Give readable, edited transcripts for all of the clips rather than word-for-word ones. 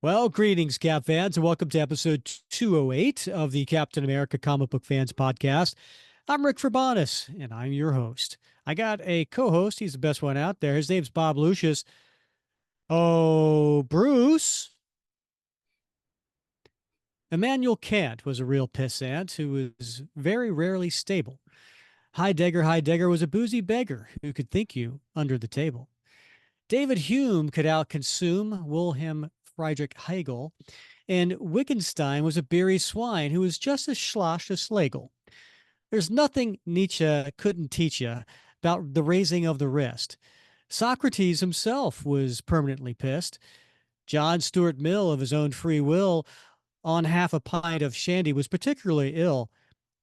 Well, greetings, Cap fans, and welcome to episode 208 of the Captain America Comic Book Fans Podcast. I'm Rick Verbanis, and I'm your host. I got a co-host. He's the best one out there. His name's Bob Lucius. Oh, Bruce. Immanuel Kant was a real pissant who was very rarely stable. Heidegger was a boozy beggar who could think you under the table. David Hume could outconsume Wilhelm Friedrich Hegel, and Wittgenstein was a beery swine who was just as sloshed as Schlegel. There's nothing Nietzsche couldn't teach you about the raising of the wrist. Socrates himself was permanently pissed. John Stuart Mill, of his own free will, on half a pint of shandy, was particularly ill.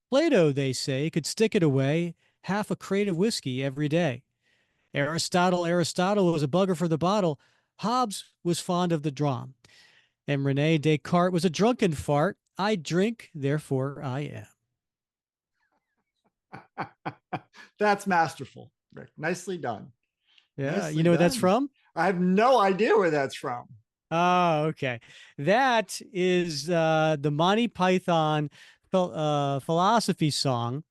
Plato, they say, could stick it away half a crate of whiskey every day. Aristotle was a bugger for the bottle. Hobbes was fond of the dram. And Rene Descartes was a drunken fart. I drink, therefore I am. That's masterful, Rick. Nicely done. Yeah, Nicely you know what done. that's from? I have no idea where that's from. Oh, okay. That is the Monty Python philosophy song.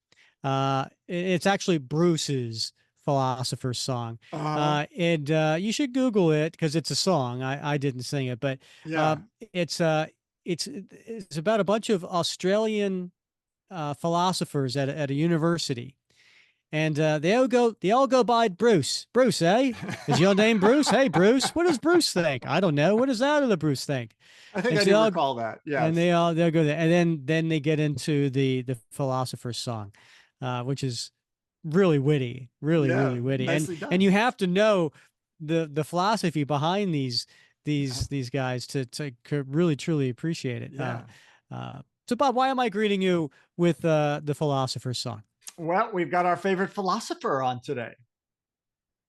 It's actually Bruce's philosopher song. And you should Google it because it's a song. I didn't sing it, but Yeah. it's it's about a bunch of Australian philosophers at a university. And they all go by Bruce. Bruce, eh? Is your name Bruce? Hey, Bruce. What does Bruce think? I don't know. What does that other Bruce think? I think And I so do recall that. Yes. and they'll go there, and then they get into the philosopher's song, which is really witty, really witty, nicely and done. you have to know the philosophy behind these guys to really truly appreciate it. Yeah. So Bob, why am I greeting you with the philosopher's song? Well, we've got our favorite philosopher on today.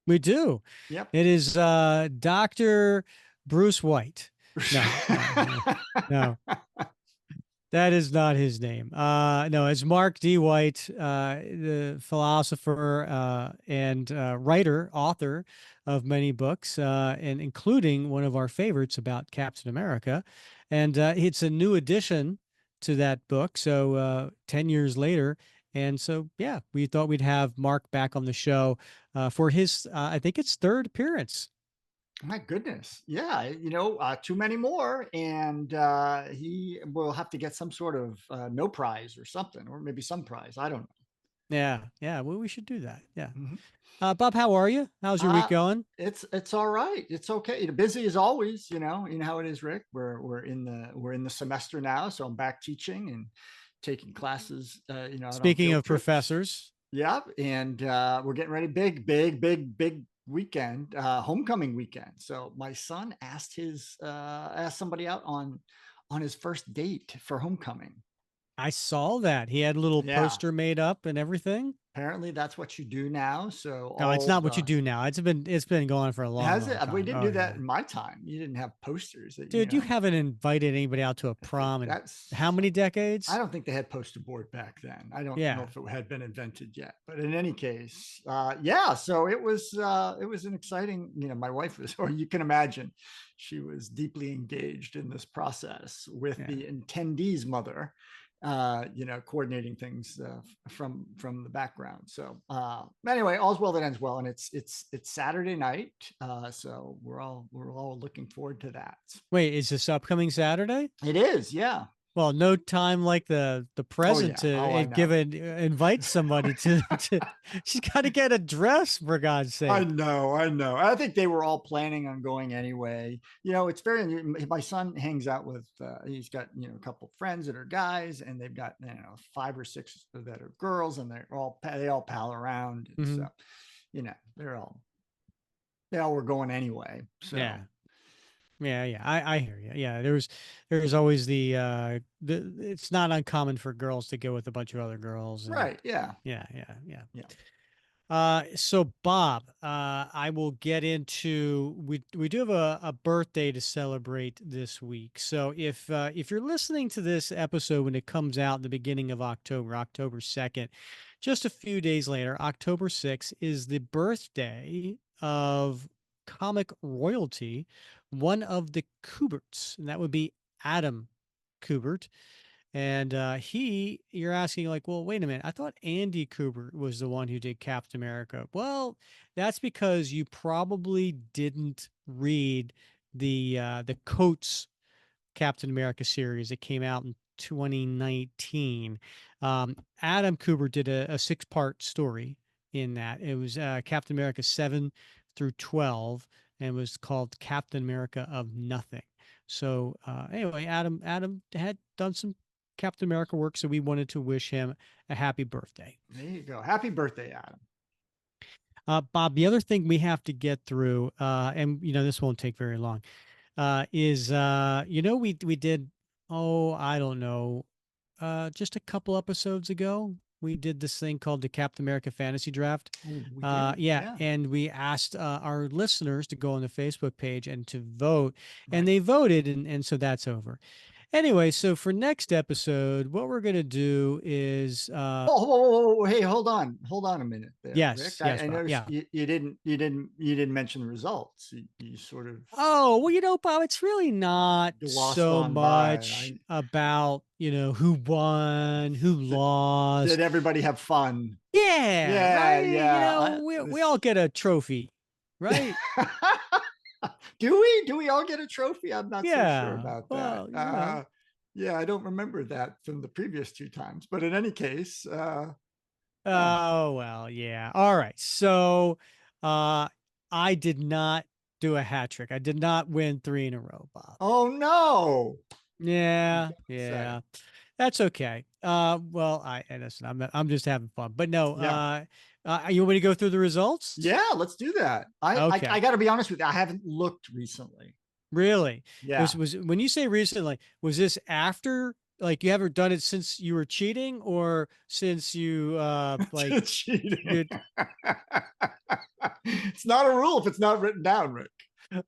We do. Yep. It is Dr. Bruce White. No. That is not his name. No, it's Mark D. White, the philosopher and writer, author of many books, and including one of our favorites about Captain America. And it's a new addition to that book. So 10 years later. And so, yeah, we thought we'd have Mark back on the show for his, I think it's third appearance. My goodness. Yeah. Too many more. And he will have to get some sort of no prize or something, or maybe some prize. I don't know. Yeah. Well, we should do that. Yeah. Mhm. Bob, how are you? How's your week going? It's all right. It's okay. Busy as always, you know how it is, Rick. We're in the semester now, so I'm back teaching and taking classes, out on Speaking field of trips. professors, Yeah, and we're getting ready, big weekend, homecoming weekend. So my son asked somebody out on his first date for homecoming. I saw that he had a little Yeah, poster made up and everything. apparently that's what you do now. So No, it's all not what you the do now. It's been going on for a long, has long it? We time. didn't Oh do that yeah, in my time. You didn't have posters that dude, you haven't invited anybody out to a prom in how that's many I decades? don't think they had poster board back then. I don't know Yeah, if it had been invented yet, but in any case, yeah. So it was an exciting. My wife was, or you can imagine, she was deeply engaged in this process with yeah. the attendee's mother, coordinating things from the background. So anyway, all's well that ends well, and it's Saturday night, so we're all looking forward to that. Wait, is this upcoming Saturday? It is, yeah. Well, no time like the Oh present yeah. Oh, to I know. invite somebody to. She's got to get a dress for God's I sake. know, I know. I think they were all planning on going anyway. It's very. My son hangs out with. He's got a couple of friends that are guys, and they've got 5 or 6 that are girls, and they all pal around. And Hmm. so, they all were going anyway. So Yeah. Yeah. I hear you. Yeah, there's always the it's not uncommon for girls to go with a bunch of other girls and right, yeah, yeah. yeah. So Bob, I will get into we do have a birthday to celebrate this week. So if you're listening to this episode when it comes out in the beginning of October, October 2nd, just a few days later, October 6th is the birthday of comic royalty, one of the Kuberts, and that would be Adam Kubert. And you're asking, like, well, wait a minute. I thought Andy Kubert was the one who did Captain America. Well, that's because you probably didn't read the Coates Captain America series that came out in 2019. Adam Kubert did a six-part story in that. It was Captain America 7 through 12 and was called Captain America of Nothing. So anyway, Adam had done some Captain America work, so we wanted to wish him a happy birthday. There you go. Happy birthday, Adam. Bob, the other thing we have to get through, and this won't take very long, is we did, oh, I don't know, just a couple episodes ago we did this thing called the Captain America Fantasy Draft. Oh, we did. Yeah, Yeah. and we asked our listeners to go on the Facebook page and to vote, and Right. they voted, and so that's over. Anyway, so for next episode, what we're gonna do is Oh, hey, hold on a minute there, Rick. yes, yes, I Bob, noticed yeah. you didn't mention the results. You sort of Oh, well, Bob, it's really not glossed so on by. much about, who won, who Did lost. everybody have fun? Yeah, Yeah, right. yeah. We This all get a trophy, right? do we all get a trophy? I'm not so sure Yeah. about that. Well, Yeah, I don't remember that from the previous two times. But in any case, yeah. oh, well, yeah. All right. So, uh, I did not do a hat trick. I did not win three in a row, Bob. Oh no! Yeah, Don't say. yeah. That's okay. Well, and listen, I'm just having fun. But no, Yeah, you want me to go through the results? yeah. Let's do that. I Okay. got to be honest with you. I haven't looked recently. Really? Yeah, Was when you say recently, was this after, like, you haven't done it since you were cheating, or since you cheating. you It's not a rule if it's not written down, Rick.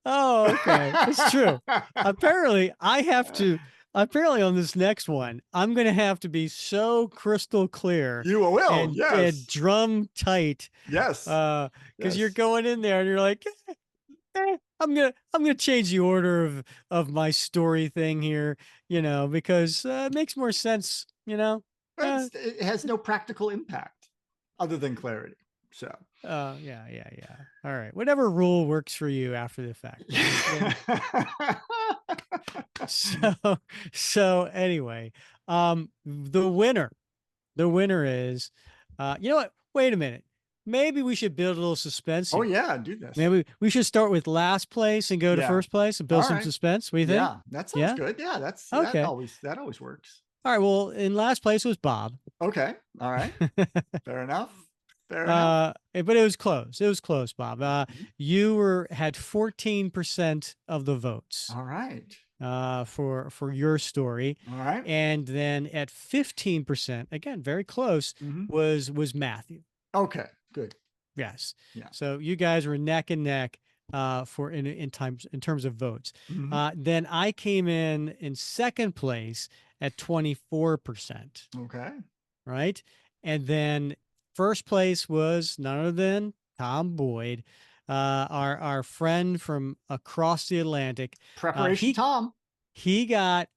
Oh, okay. It's true. Apparently, apparently on this next one, I'm going to have to be so crystal clear You will. and Yes. drum tight, Yes. because you're Yes. going in there and you're like, I'm gonna change the order of my story thing here, because it makes more sense, Uh, It has no practical impact other than clarity. So, yeah, yeah, yeah. All right. Whatever rule works for you after the fact, Bob. So so anyway, the winner is, you know what? Wait a minute. Maybe we should build a little suspense oh, here. yeah, do this. Maybe we should start with last place and go to Yeah. first place and build All some right. suspense. What do you think? Yeah, that sounds Yeah. good. Yeah, Okay. that always works. All right. Well, in last place was Bob. Okay. All right. Fair enough. Fair enough. But it was close. It was close, Bob. Mhm. You had 14% of the votes All right. for your story, All right. and then at 15%, again, very close, Mhm. was Matthew. Okay. Good. Yes. Yeah. So you guys were neck and neck for in terms of votes. Mhm. Then I came in second place at 24%, Okay. right? And then first place was none other than Tom Boyd, our friend from across the Atlantic. Uh, Preparation he Tom. he got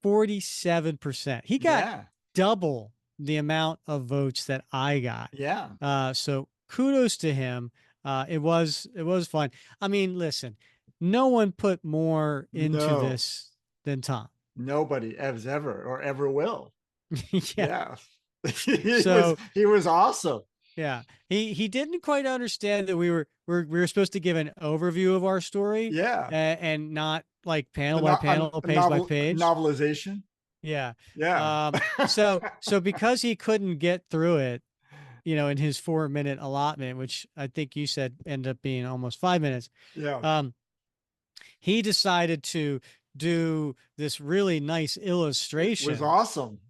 47%. He got Yeah. double the amount of votes that I got. Yeah. So kudos to him. It was fun. I mean, listen, no one put more into No. this than Tom. Nobody has ever or ever will. Yeah. Yeah. he was So he was awesome. yeah, he didn't quite understand that we were supposed to give an overview of our story, Yeah. and not like A, panel by no, panel, a page by novel page. novelization. Yeah. Yeah. So because he couldn't get through it, in his 4-minute allotment, which I think you said ended up being almost 5 minutes, Yeah. um, he decided to do this really nice It was illustration, awesome.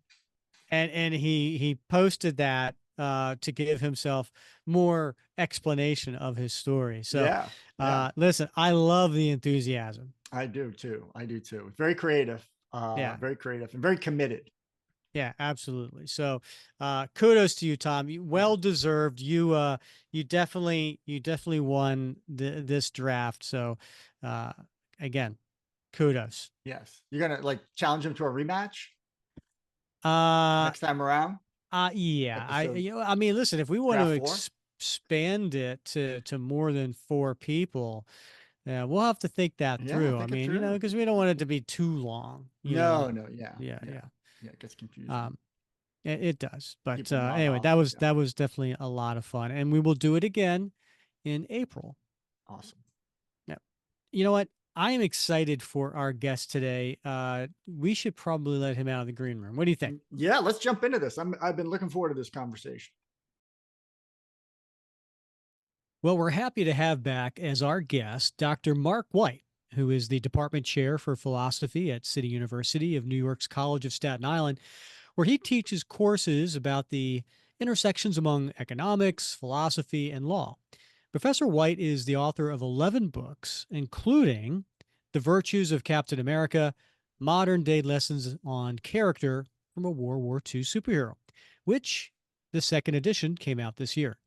and he posted that to give himself more explanation of his story. So, Yeah. Yeah. listen, I love the enthusiasm. I do too. I do too. Very creative. Yeah. Very creative and very committed. Yeah, absolutely. So, kudos to you, Tom. Yeah. Well deserved. You definitely won this draft. So, uh, again, kudos. Yes. You're gonna like challenge him to a rematch Uh, next time around. yeah. Episode I mean, listen, if we want to draft four. expand it to more than four people, yeah, we'll have to think that Yeah, through. I think it mean, through. because we don't want it to be too long. No, no, yeah, Yeah, yeah, yeah. yeah. It gets confusing. Um, it does. But People nod anyway, off. Yeah, that was definitely a lot of fun, and we will do it again in April. awesome. Yeah. You know what? I am excited for our guest today. We should probably let him out of the green room. What do you think? Yeah, let's jump into this. I've been looking forward to this conversation. Well, we're happy to have back as our guest Dr. Mark White, who is the department chair for philosophy at City University of New York's College of Staten Island, where he teaches courses about the intersections among economics, philosophy, and law. Professor White is the author of 11 books, including The Virtues of Captain America, Modern Day Lessons on Character from a World War II Superhero, which the second edition came out this year.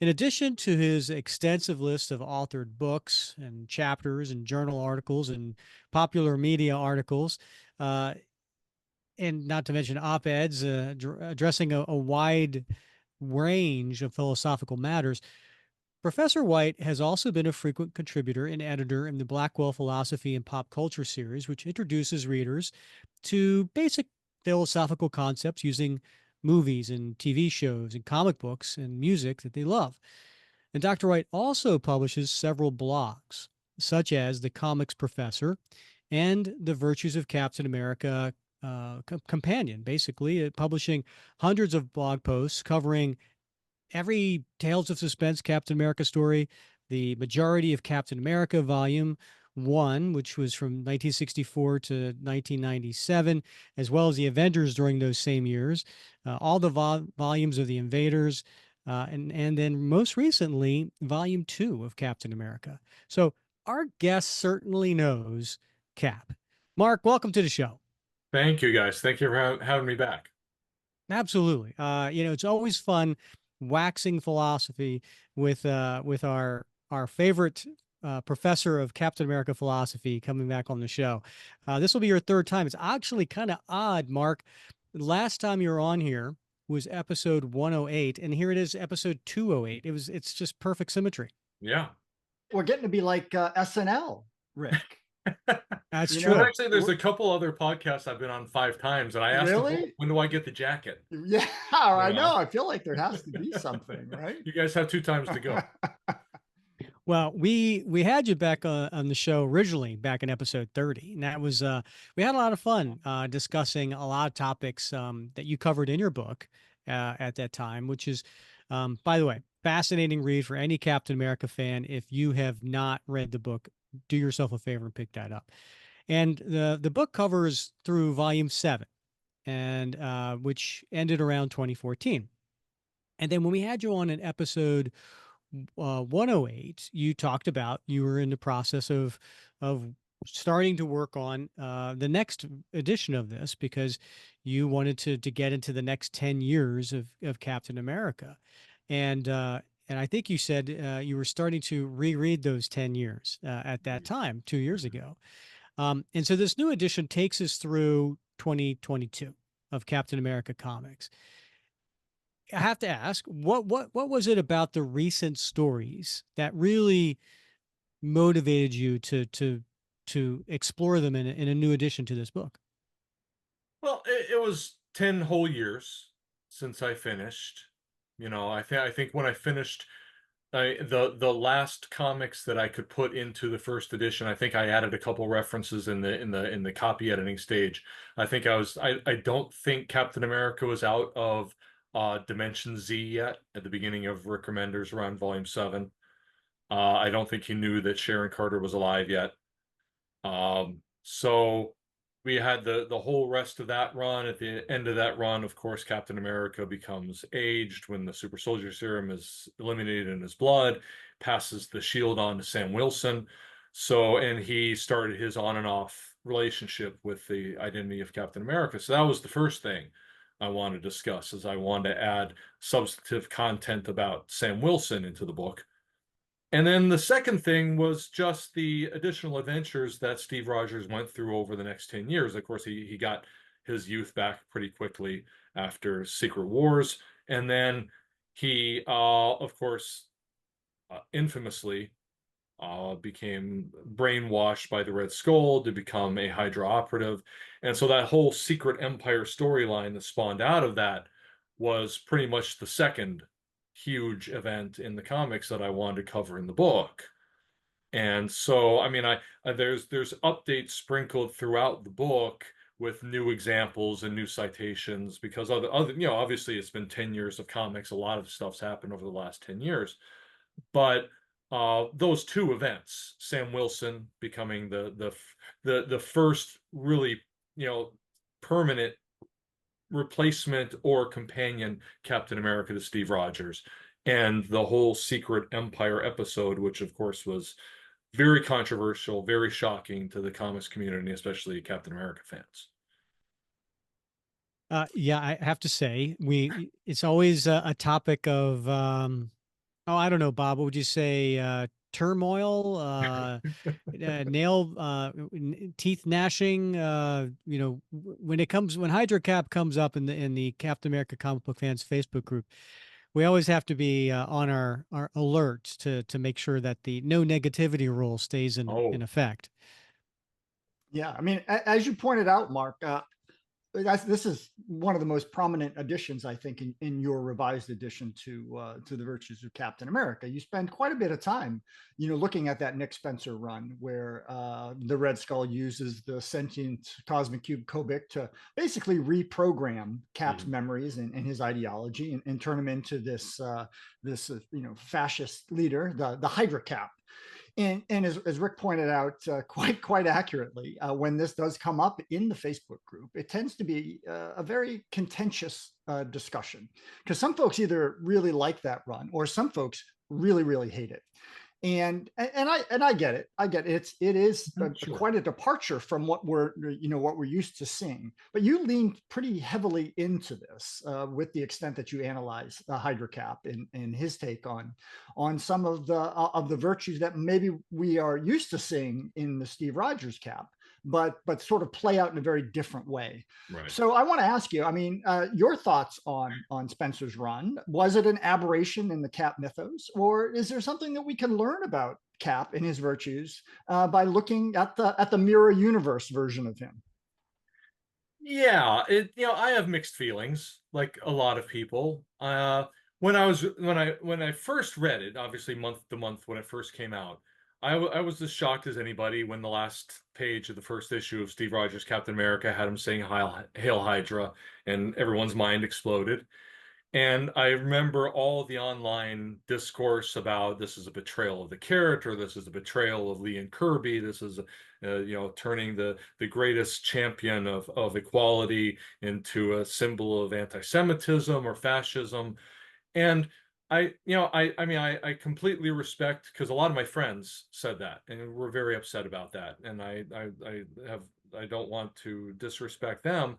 In addition to his extensive list of authored books and chapters and journal articles and popular media articles, uh, and not to mention op-eds addressing a wide range of philosophical matters, Professor White has also been a frequent contributor and editor in the Blackwell Philosophy and Pop Culture series, which introduces readers to basic philosophical concepts using movies and TV shows and comic books and music that they love. And Dr. White also publishes several blogs, such as The Comics Professor and The Virtues of Captain America Companion, basically, publishing hundreds of blog posts covering every Tales of Suspense Captain America story, the majority of Captain America Volume 1, which was from 1964 to 1997, as well as the Avengers during those same years, all the volumes of the Invaders, and then most recently, Volume 2 of Captain America. So our guest certainly knows Cap. Mark, welcome to the show. Thank you, guys. Thank you for having me back. Absolutely. It's always fun waxing philosophy with our favorite professor of Captain America philosophy coming back on the show. This will be your third time. It's actually kind of odd, Mark. Last time you were on here was episode 108, and here it is, episode 208. It's just perfect symmetry. Yeah. We're getting to be like SNL, Rick. That's You Well, true. know, actually, there's a couple other podcasts I've been on 5 times, and I asked them both, really? when do I get the jacket? Yeah, You I know, know. I feel like there has to be something, right? you guys have 2 times to go. Well, we had you back on the show originally back in episode 30, and that was we had a lot of fun discussing a lot of topics that you covered in your book at that time, which is, by the way, fascinating read for any Captain America fan. If you have not read the book, do yourself a favor and pick that up. And the book covers through volume 7, and which ended around 2014. And then when we had you on an episode 108, you talked about you were in the process of starting to work on the next edition of this because you wanted to get into the next 10 years of Captain America. And I think you said you were starting to reread those 10 years at that time, 2 years ago. And so this new edition takes us through 2022 of Captain America comics. I have to ask, what was it about the recent stories that really motivated you to explore them in a new addition to this book? Well, it was 10 whole years since I finished. I think when I finished the last comics that I could put into the first edition, I think I added a couple references in the copy editing stage. I don't think Captain America was out of Dimension Z yet at the beginning of Rick Remender's run, Volume 7. I don't think he knew that Sharon Carter was alive yet. So we had the whole rest of that run. At the end of that run, of course, Captain America becomes aged when the super soldier serum is eliminated in his blood, passes the shield on to Sam Wilson. And he started his on and off relationship with the identity of Captain America. So that was the first thing. I want to discuss, is I want to add substantive content about Sam Wilson into the book. And then the second thing was just the additional adventures that Steve Rogers went through over the next 10 years. Of course, he got his youth back pretty quickly after Secret Wars. And then he, of course, infamously became brainwashed by the Red Skull to become a Hydra operative. And so that whole Secret Empire storyline that spawned out of that was pretty much the second huge event in the comics that I wanted to cover in the book. And so, I mean, there's updates sprinkled throughout the book with new examples and new citations because obviously it's been 10 years of comics. A lot of stuff's happened over the last 10 years. But those two events, Sam Wilson becoming the first really, permanent replacement or companion Captain America to Steve Rogers, and the whole Secret Empire episode, which of course was very controversial, very shocking to the comics community, especially Captain America fans. Yeah, I have to say, it's always a topic of oh, I don't know, Bob. What would you say? Turmoil, nail, teeth gnashing. When Hydra Cap comes up in the Captain America comic book fans Facebook group, we always have to be on our alert to make sure that the no negativity rule stays in Oh, effect. Yeah, I mean, as you pointed out, Mark, this is one of the most prominent additions, I think, in your revised edition to the Virtues of Captain America. You spend quite a bit of time, looking at that Nick Spencer run where the Red Skull uses the sentient cosmic cube Kobik to basically reprogram Cap's memories and his ideology and turn him into this fascist leader, the Hydra Cap. And as Rick pointed out quite accurately, when this does come up in the Facebook group, it tends to be a very contentious discussion because some folks either really like that run or some folks really hate it. And I get it. It is sure. quite a departure from what we're used to seeing. But you lean pretty heavily into this with the extent that you analyze Hydra Cap and his take on some of the virtues that maybe we are used to seeing in the Steve Rogers Cap, but sort of play out in a very different way. Right. So I want to ask you, I mean, your thoughts on Spencer's run. Was it an aberration in the Cap mythos, or is there something that we can learn about Cap and his virtues by looking at the mirror universe version of him? Yeah, I have mixed feelings, like a lot of people. When I first read it, obviously month to month when it first came out, I was as shocked as anybody when the last page of the first issue of Steve Rogers Captain America had him saying Hail Hydra, and everyone's mind exploded. And I remember all the online discourse about this is a betrayal of the character, this is a betrayal of Lee and Kirby, this is turning the greatest champion of equality into a symbol of anti-Semitism or fascism. And I completely respect, because a lot of my friends said that and were very upset about that. And I don't want to disrespect them.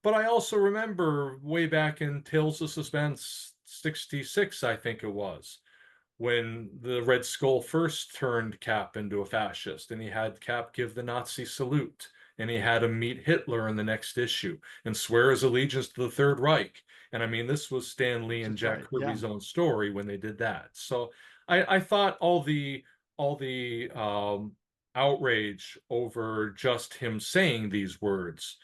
But I also remember way back in Tales of Suspense 66, I think it was, when the Red Skull first turned Cap into a fascist, and he had Cap give the Nazi salute, and he had him meet Hitler in the next issue and swear his allegiance to the Third Reich. And I mean, this was Stan Lee and That's Jack right. Yeah. Kirby's own story when they did that. So I thought all the outrage over just him saying these words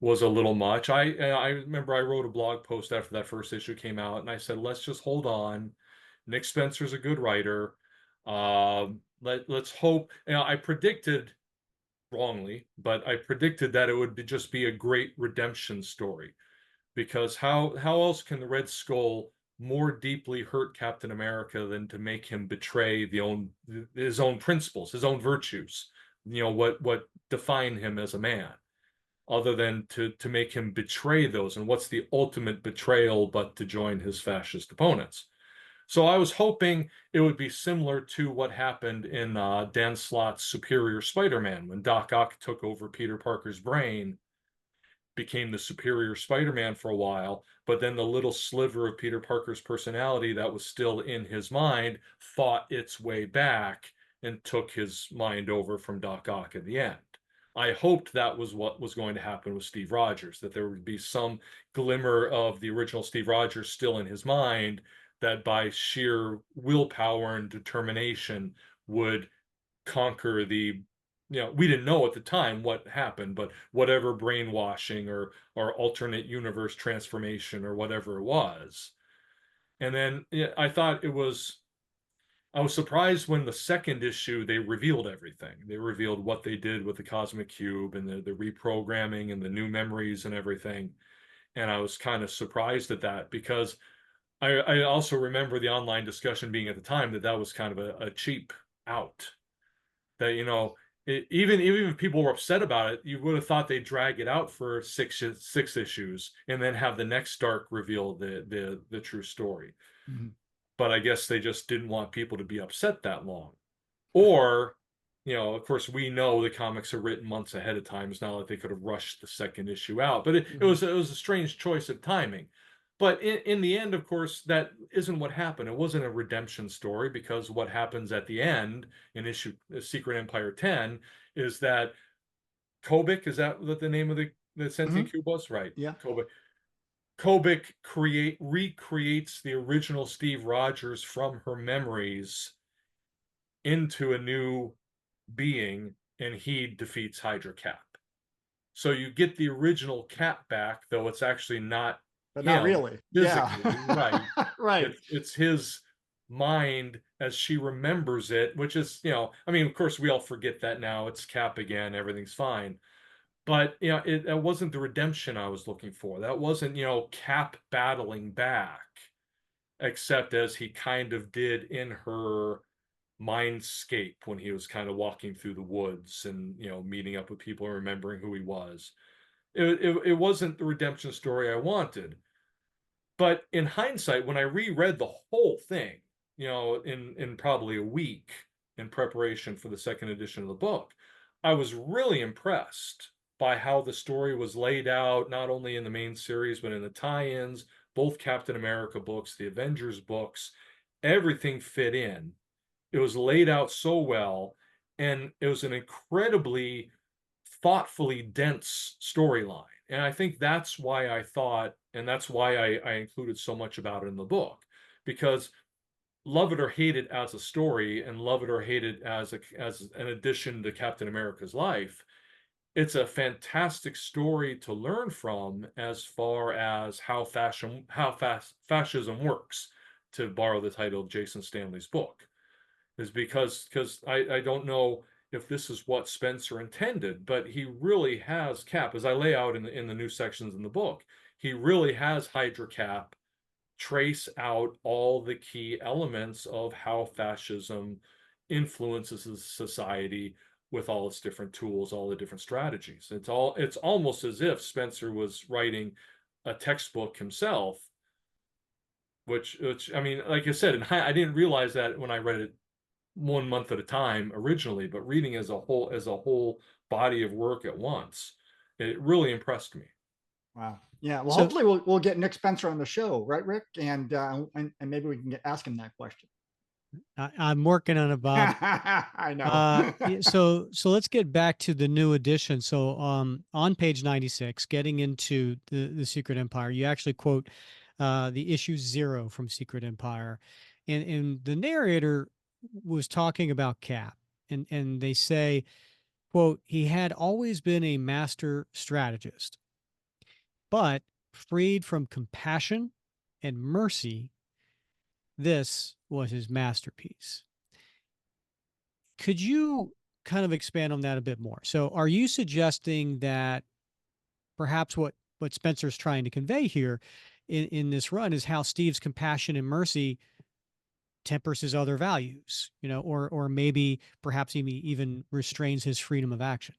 was a little much. I remember I wrote a blog post after that first issue came out, and I said, let's just hold on. Nick Spencer's a good writer. Let's hope. I predicted wrongly, but I predicted that it would just be a great redemption story, because how else can the Red Skull more deeply hurt Captain America than to make him betray his own principles, his own virtues, what define him as a man, other than to make him betray those. And what's the ultimate betrayal but to join his fascist opponents? So I was hoping it would be similar to what happened in Dan Slott's Superior Spider-Man when Doc Ock took over Peter Parker's brain, became the superior Spider-Man for a while, but then the little sliver of Peter Parker's personality that was still in his mind fought its way back and took his mind over from Doc Ock at the end. I hoped that was what was going to happen with Steve Rogers, that there would be some glimmer of the original Steve Rogers still in his mind, that by sheer willpower and determination would conquer the, we didn't know at the time what happened, but whatever brainwashing or alternate universe transformation or whatever it was. And then I thought I was surprised when the second issue they revealed everything. They revealed what they did with the Cosmic Cube and the reprogramming and the new memories and everything. And I was kind of surprised at that, because I also remember the online discussion being at the time that that was kind of a cheap out. That, even if people were upset about it, you would have thought they'd drag it out for six issues and then have the next arc reveal the true story. Mm-hmm. But I guess they just didn't want people to be upset that long. Or, of course, we know the comics are written months ahead of time. It's not like they could have rushed the second issue out. But it was a strange choice of timing. But in the end, of course, that isn't what happened. It wasn't a redemption story, because what happens at the end in issue Secret Empire 10 is that Kobik, is that what the name of the sentient cube was? Right. Yeah. Kobik recreates the original Steve Rogers from her memories into a new being, and he defeats Hydra Cap. So you get the original Cap back, though it's actually not, but not really. Physically, yeah. right. Right. It's his mind as she remembers it, which is, of course, we all forget that now. It's Cap again, everything's fine. But, it wasn't the redemption I was looking for. That wasn't, Cap battling back, except as he kind of did in her mindscape when he was kind of walking through the woods and, meeting up with people and remembering who he was. It wasn't the redemption story I wanted. But in hindsight, when I reread the whole thing, in probably a week in preparation for the second edition of the book, I was really impressed by how the story was laid out, not only in the main series, but in the tie-ins, both Captain America books, the Avengers books. Everything fit in. It was laid out so well, and it was an incredibly thoughtfully dense storyline. And I think that's why I thought, and that's why I included so much about it in the book, because love it or hate it as a story, and love it or hate it as an addition to Captain America's life, it's a fantastic story to learn from as far as how fascism works, to borrow the title of Jason Stanley's book, is because I don't know if this is what Spencer intended, but he really has Cap, as I lay out in the new sections in the book, he really has Hydra Cap trace out all the key elements of how fascism influences society with all its different tools, all the different strategies. It's almost as if Spencer was writing a textbook himself, which like I said, I didn't realize that when I read it 1 month at a time originally, but reading as a whole body of work at once, it really impressed me. Wow. Yeah. Well, hopefully we'll get Nick Spencer on the show, right, Rick? And maybe we can ask him that question. I'm working on it, Bob. I know. So let's get back to the new edition. So on page 96, getting into the Secret Empire, you actually quote the issue 0 from Secret Empire, and the narrator was talking about Cap, and they say, quote, he had always been a master strategist, but freed from compassion and mercy, this was his masterpiece. Could you kind of expand on that a bit more? So are you suggesting that perhaps what Spencer's trying to convey here in this run is how Steve's compassion and mercy tempers his other values, or maybe perhaps even restrains his freedom of action?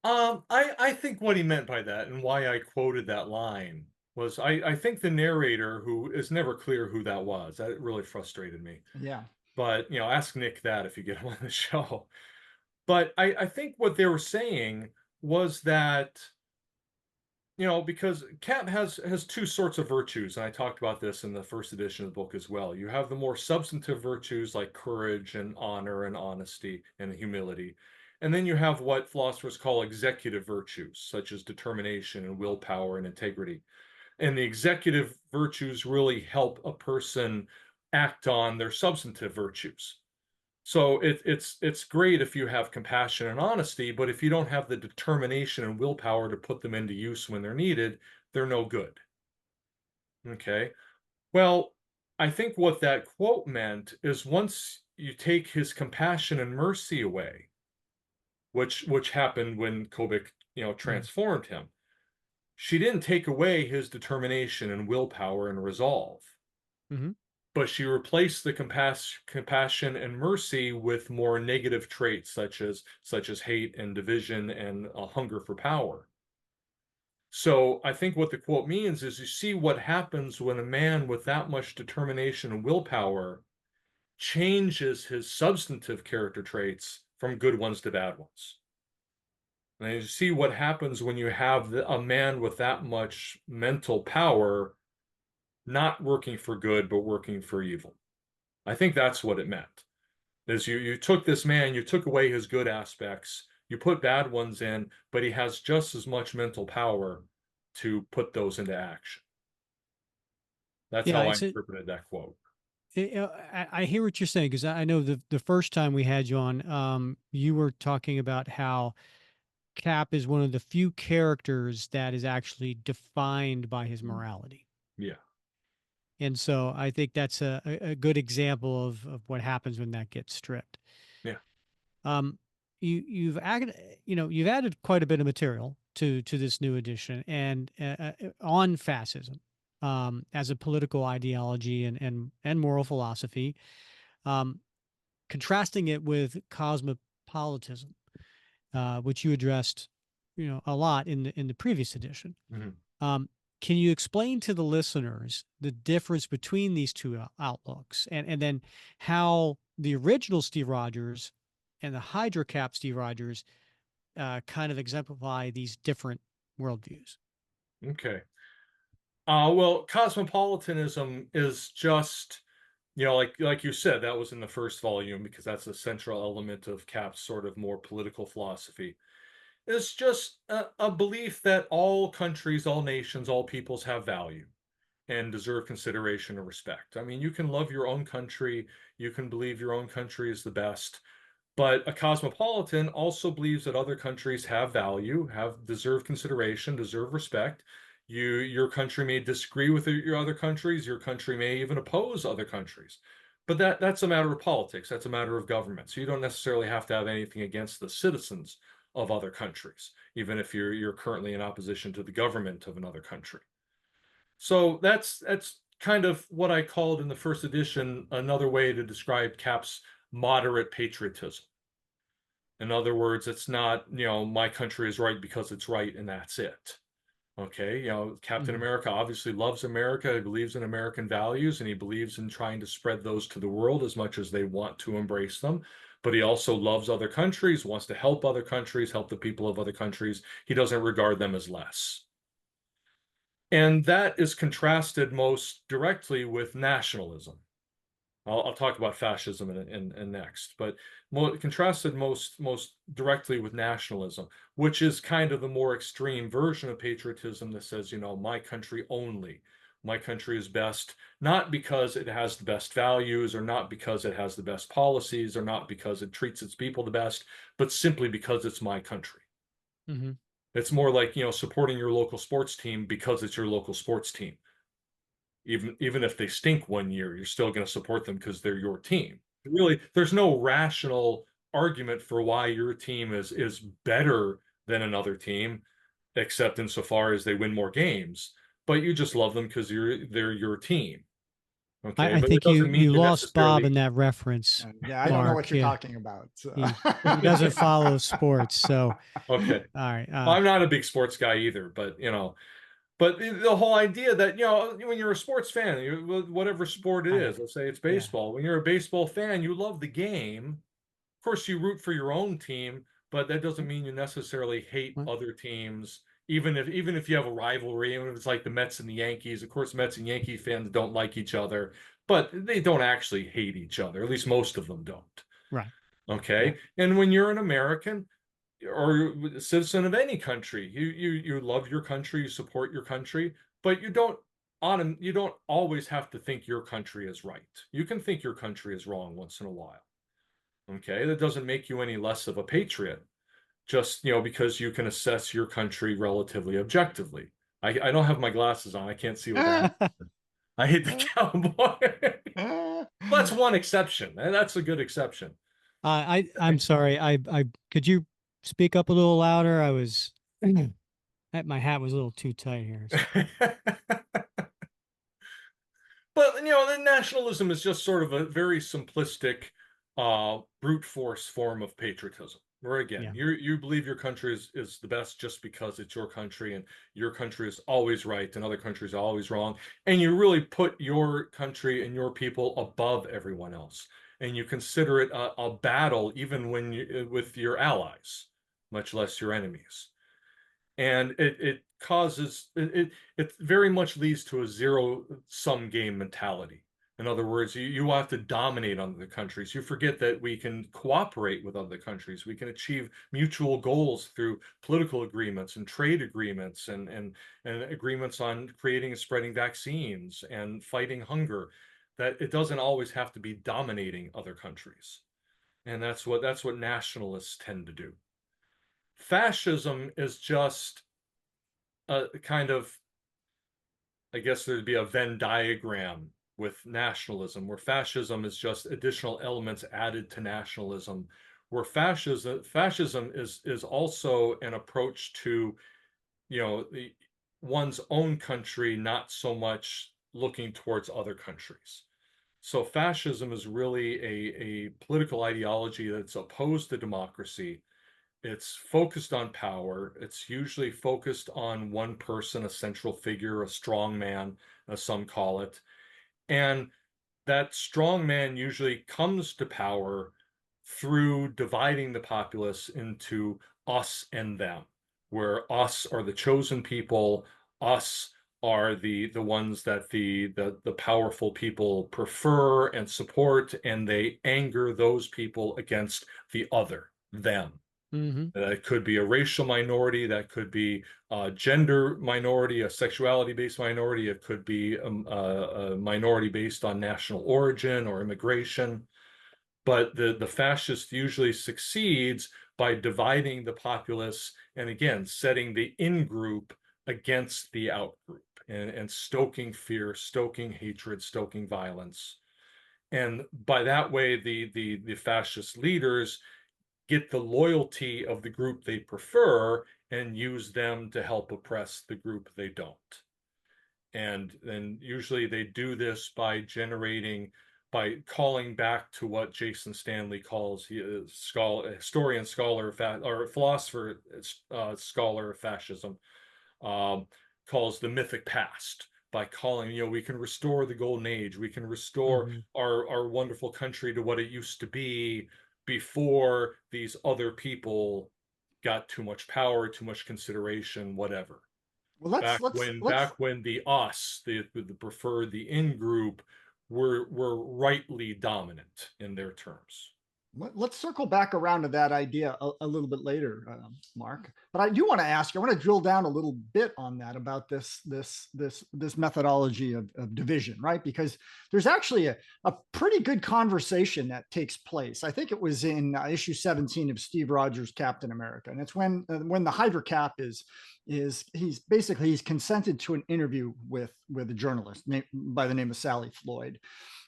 I think what he meant by that, and why I quoted that line, was I think the narrator, who is never clear who that was, that really frustrated me. Yeah. But, ask Nick that if you get him on the show. But I think what they were saying was that because Cap has two sorts of virtues, and I talked about this in the first edition of the book as well. You have the more substantive virtues like courage and honor and honesty and humility. And then you have what philosophers call executive virtues, such as determination and willpower and integrity. And the executive virtues really help a person act on their substantive virtues. So it's great if you have compassion and honesty, but if you don't have the determination and willpower to put them into use when they're needed, they're no good. Okay. Well, I think what that quote meant is once you take his compassion and mercy away, which happened when Kobik, transformed him, she didn't take away his determination and willpower and resolve. Mm-hmm. But she replaced the compassion and mercy with more negative traits such as hate and division and a hunger for power. So I think what the quote means is you see what happens when a man with that much determination and willpower changes his substantive character traits from good ones to bad ones. And you see what happens when you have a man with that much mental power not working for good, but working for evil. I think that's what it meant. Is you took this man, you took away his good aspects, you put bad ones in, but he has just as much mental power to put those into action. That's Yeah, how I interpreted that quote. I hear what you're saying because I know the first time we had you on, you were talking about how Cap is one of the few characters that is actually defined by his morality. Yeah. And so I think that's a good example of what happens when that gets stripped. Yeah. You've added, you've added quite a bit of material to this new edition and on fascism as a political ideology and moral philosophy, um, contrasting it with cosmopolitanism, which you addressed, a lot in the previous edition. Mm-hmm. Can you explain to the listeners the difference between these two outlooks and then how the original Steve Rogers and the Hydra Cap Steve Rogers kind of exemplify these different worldviews? Okay. Well, cosmopolitanism is just, like you said, that was in the first volume because that's a central element of Cap's sort of more political philosophy. It's just a belief that all countries, all nations, all peoples have value and deserve consideration and respect. I mean, you can love your own country, you can believe your own country is the best, but a cosmopolitan also believes that other countries have value, deserve consideration, deserve respect. Your country may disagree with your other countries, your country may even oppose other countries. But that's a matter of politics, that's a matter of government. So you don't necessarily have to have anything against the citizens of other countries, even if you're currently in opposition to the government of another country. So that's kind of what I called in the first edition another way to describe Cap's moderate patriotism. In other words, it's not, my country is right because it's right and that's it. Okay, Captain America obviously loves America, he believes in American values, and he believes in trying to spread those to the world as much as they want to embrace them. But he also loves other countries, wants to help other countries, help the people of other countries. He doesn't regard them as less. And that is contrasted most directly with nationalism. I'll talk about fascism in next, but contrasted most directly with nationalism, which is kind of the more extreme version of patriotism that says, my country only. My country is best, not because it has the best values or not because it has the best policies or not because it treats its people the best, but simply because it's my country. Mm-hmm. It's more like, supporting your local sports team because it's your local sports team. Even if they stink one year, you're still going to support them because they're your team. Really, there's no rational argument for why your team is better than another team, except insofar as they win more games. But you just love them because they're your team. Okay, I but it think doesn't mean you you lost Bob in necessarily. that reference, Yeah, I don't know Mark. what you're Yeah, talking about. So. he doesn't follow sports, so Okay, all right. well, I'm not a big sports guy either, but But the whole idea that, when you're a sports fan, whatever sport it I is, let's say it's yeah. baseball, when you're a baseball fan, you love the game. Of course, you root for your own team, but that doesn't mean you necessarily hate Well, other teams. even if you have a rivalry, even if it's like the Mets and the Yankees, of course, Mets and Yankee fans don't like each other, but they don't actually hate each other. At least most of them don't. Right. Okay. And when you're an American or a citizen of any country, you love your country, you support your country, but you don't always have to think your country is right. You can think your country is wrong once in a while. Okay. That doesn't make you any less of a patriot, just, because you can assess your country relatively objectively. I don't have my glasses on. I can't see what that is. I hate the cowboy. That's one exception. That's a good exception. I'm sorry. I could you speak up a little louder? I was my hat was a little too tight here. But the nationalism is just sort of a very simplistic, brute force form of patriotism. Where again, Yeah. you believe your country is the best just because it's your country and your country is always right and other countries are always wrong, and you really put your country and your people above everyone else, and you consider it a battle even when with your allies, much less your enemies. And it very much leads to a zero sum game mentality. In other words, you have to dominate other countries. You forget that we can cooperate with other countries. We can achieve mutual goals through political agreements and trade agreements and agreements on creating and spreading vaccines and fighting hunger. That it doesn't always have to be dominating other countries. And that's what nationalists tend to do. Fascism is just a kind of, I guess there'd be a Venn diagram with nationalism, where fascism is just additional elements added to nationalism, where fascism is also an approach to, one's own country, not so much looking towards other countries. So fascism is really a political ideology that's opposed to democracy. It's focused on power. It's usually focused on one person, a central figure, a strong man, as some call it. And that strong man usually comes to power through dividing the populace into us and them, where us are the chosen people, us are the ones that the powerful people prefer and support, and they anger those people against the other, them. Mm-hmm. That could be a racial minority, that could be a gender minority, a sexuality-based minority, it could be a minority based on national origin or immigration. But the fascist usually succeeds by dividing the populace and again setting the in-group against the out-group and stoking fear, stoking hatred, stoking violence. And by that way, the fascist leaders get the loyalty of the group they prefer and use them to help oppress the group they don't. And then usually they do this by calling back to what Jason Stanley calls historian, scholar, or philosopher, scholar of fascism, um, calls the mythic past, by calling, we can restore the golden age, we can restore Mm-hmm. our wonderful country to what it used to be before these other people got too much power, too much consideration, whatever. Well, Back when the us, the preferred, the in group, were rightly dominant in their terms. let's circle back around to that idea a little bit later, Mark. But I do want to ask you. I want to drill down a little bit on that about this methodology of division, right? Because there's actually a pretty good conversation that takes place. I think it was in issue 17 of Steve Rogers' Captain America, and it's when the Hydra Cap is he's consented to an interview with a journalist by the name of Sally Floyd,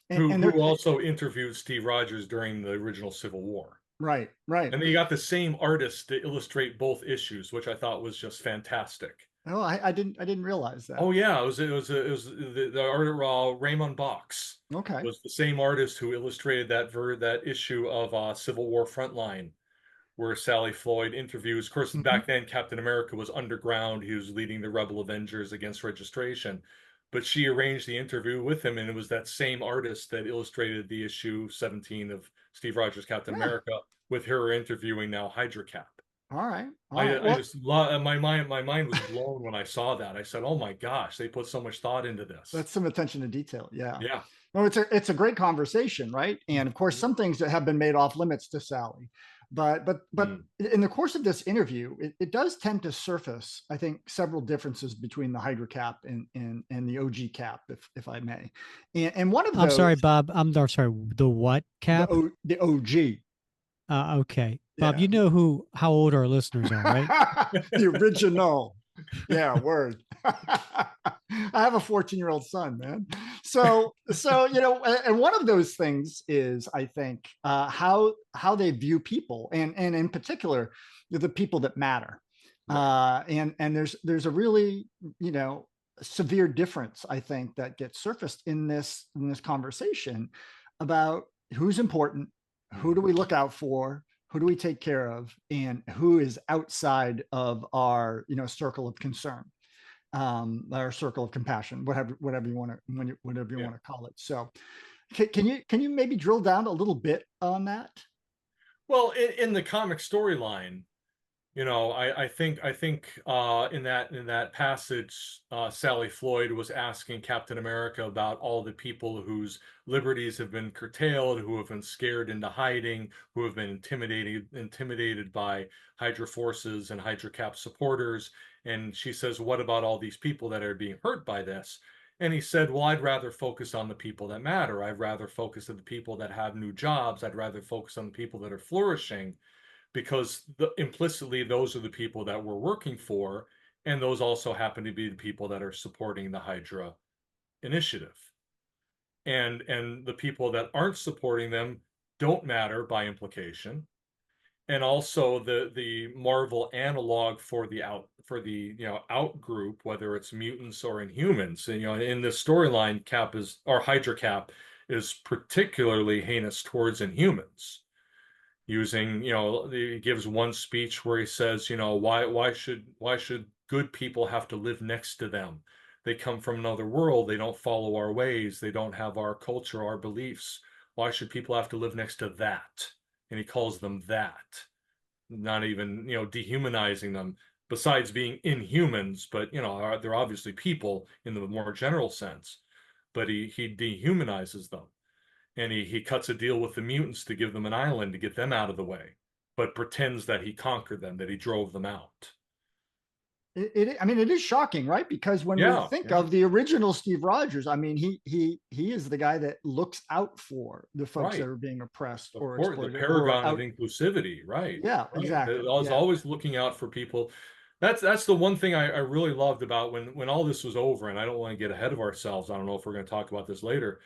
Who also interviewed Steve Rogers during the original Civil War. right, right. And they got the same artist to illustrate both issues, which I thought was just fantastic. Oh, I didn't realize that. Oh yeah, it was the art, Raymond Box Okay. was the same artist who illustrated that issue of Civil War Frontline, where Sally Floyd interviews. Of course, Mm-hmm. back then Captain America was underground. He was leading the Rebel Avengers against registration. But she arranged the interview with him, and it was that same artist that illustrated the issue 17 of Steve Rogers' Captain Yeah. America, with her interviewing now Hydra Cap. All right. All right. I Well, just my mind was blown when I saw that. I said, "Oh my gosh, they put so much thought into this." that's some attention to detail. Yeah. Yeah. No, it's a great conversation, right? And of course, some things that have been made off limits to Sally, but Mm. in the course of this interview, it does tend to surface, I think, several differences between the Hydra Cap and the OG Cap, if I may. And one of I'm those, sorry, Bob. I'm sorry. The what cap? the OG, Okay, Bob. yeah, You know how old our listeners are, right? the original. Yeah, word. I have a 14-year-old son, man. So and one of those things is, I think, how they view people, and in particular, the people that matter. Right. And there's a really, severe difference, I think, that gets surfaced in this conversation about who's important, who do we look out for, who do we take care of, and who is outside of our circle of concern, our circle of compassion, whatever you want to whatever you Yeah. want to call it. So can you maybe drill down a little bit on that? Well, in the comic storyline, I think in that passage, Sally Floyd was asking Captain America about all the people whose liberties have been curtailed, who have been scared into hiding, who have been intimidated by Hydra forces and Hydra Cap supporters. And she says, "What about all these people that are being hurt by this?" And he said, "Well, I'd rather focus on the people that matter. I'd rather focus on the people that have new jobs. I'd rather focus on the people that are flourishing." Because implicitly those are the people that we're working for, and those also happen to be the people that are supporting the Hydra initiative. And the people that aren't supporting them don't matter by implication. And also the Marvel analog for the out group, whether it's mutants or Inhumans. And in this storyline, Hydra Cap is particularly heinous towards Inhumans, using, he gives one speech where he says, why should good people have to live next to them? They come from another world. They don't follow our ways. They don't have our culture, our beliefs. Why should people have to live next to that? And he calls them that, not even, dehumanizing them, besides being inhumans, but, they're obviously people in the more general sense, but he dehumanizes them. And he cuts a deal with the mutants to give them an island to get them out of the way, but pretends that he conquered them, that he drove them out. I mean, it is shocking, right? Because when we Yeah, think yeah, of the original Steve Rogers, I mean, he is the guy that looks out for the folks that right. are being oppressed Of or course, the exploited or paragon of out. inclusivity, right, Yeah, right. I exactly. was Yeah. always looking out for people. That's the one thing I really loved about when all this was over, and I don't want to get ahead of ourselves. I don't know if we're going to talk about this later.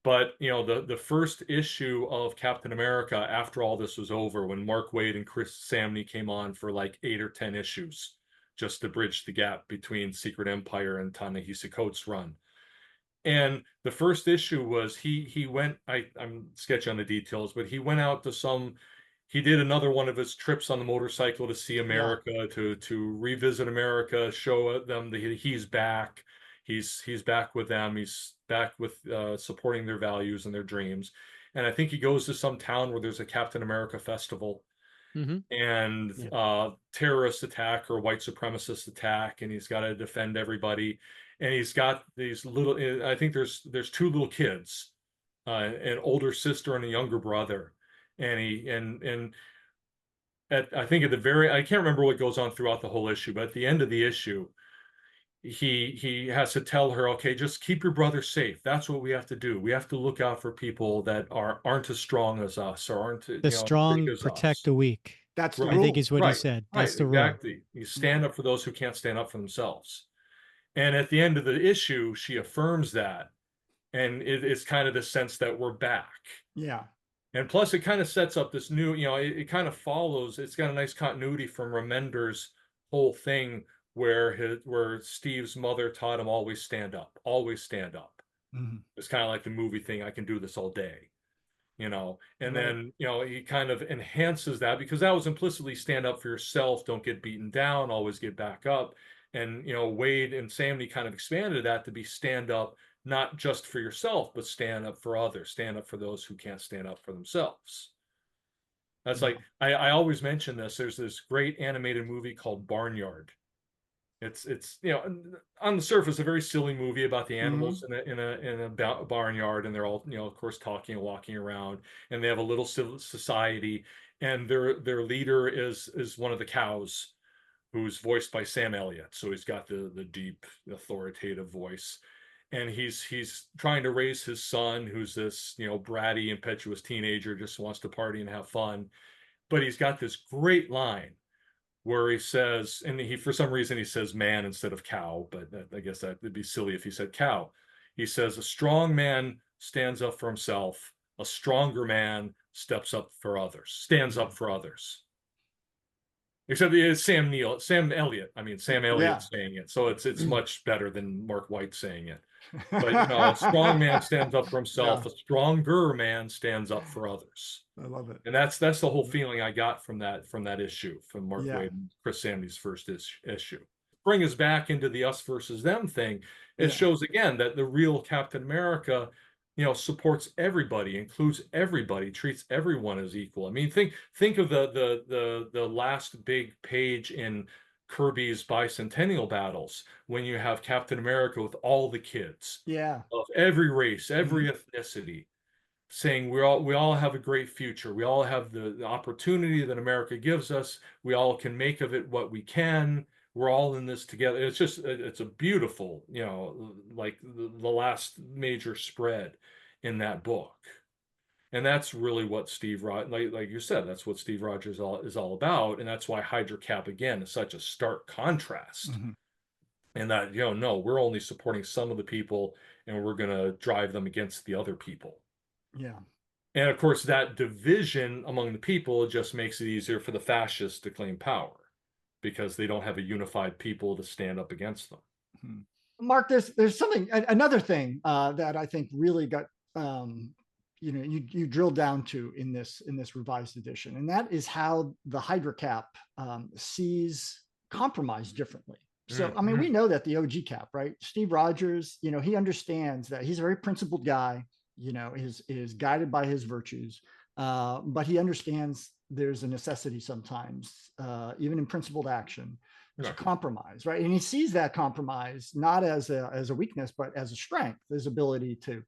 But the first issue of Captain America after all this was over, when Mark Waid and Chris Samney came on for like 8 or 10 issues, just to bridge the gap between Secret Empire and Ta-Nehisi Coates' run. And the first issue was he went, I'm sketchy on the details, but he went out to he did another one of his trips on the motorcycle to see Yeah. America, to revisit America, show them that he's back. He's back with them. He's back with supporting their values and their dreams. And I think he goes to some town where there's a Captain America festival, Mm-hmm. and Yeah. terrorist attack or white supremacist attack, and he's got to defend everybody. And he's got these little, I think there's two little kids, an older sister and a younger brother. And he and I think at the very, I can't remember what goes on throughout the whole issue, but at the end of the issue, he has to tell her, okay, just keep your brother safe. That's what we have to do. We have to look out for people that aren't as strong as us, or aren't, The as big strong as protect us. the weak, That's the Right, I think rule. is what he right, said. right, That's the rule. exactly. You Yeah. stand up for those who can't stand up for themselves. And at the end of the issue, she affirms that. And it's kind of the sense that we're back. Yeah. And plus, it kind of sets up this new, it kind of follows, it's got a nice continuity from Remender's whole thing, where Steve's mother taught him always stand up, always stand up. Mhm. It's kind of like the movie thing, I can do this all day. And Right. then, he kind of enhances that, because that was implicitly stand up for yourself, don't get beaten down, always get back up. And, Waid and Samney kind of expanded that to be stand up, not just for yourself, but stand up for others, stand up for those who can't stand up for themselves. That's Yeah. like I always mention this. There's this great animated movie called Barnyard. It's on the surface a very silly movie about the Hmm. animals in a barnyard, and they're all of course talking and walking around, and they have a little civil society, and their leader is one of the cows, who's voiced by Sam Elliott. So he's got the deep authoritative voice, and he's trying to raise his son, who's this bratty, impetuous teenager, just wants to party and have fun. But he's got this great line where he says, and he for some reason he says man instead of cow, but I guess that would be silly if he said cow. He says, a strong man stands up for himself, a stronger man stands up for others. Except it's Sam Elliott. I mean, Sam Elliott Yeah. saying it, so it's much better than Mark White saying it. But a strong man stands up for himself. Yeah. A stronger man stands up for others. I love it. And that's the whole feeling I got from that issue, from Mark Yeah. Waid and Chris Samney's first issue. Bring us back into the us versus them thing. It Yeah. shows again that the real Captain America, supports everybody, includes everybody, treats everyone as equal. I mean, think of the last big page in Kirby's Bicentennial Battles, when you have Captain America with all the kids Yeah. of every race, every Mhm. ethnicity, saying we all have a great future. We all have the opportunity that America gives us. We all can make of it what we can. We're all in this together. It's a beautiful, like the last major spread in that book. And that's really what like you said, that's what Steve Rogers is all about. And that's why Hydra Cap again is such a stark contrast. Mhm. And that, no, we're only supporting some of the people, and we're going to drive them against the other people. Yeah. And of course, that division among the people just makes it easier for the fascists to claim power, because they don't have a unified people to stand up against them. Mhm. Mark, there's something, another thing that I think really got you drilled down to in this revised edition, and that is how the Hydra Cap sees compromise differently. So I mean, we Mhm. know that the OG Cap, right? Steve Rogers, he understands that he's a very principled guy. Is guided by his virtues, but he understands there's a necessity sometimes, even in principled action, to Right. compromise, right? And he sees that compromise not as a weakness, but as a strength, his ability to,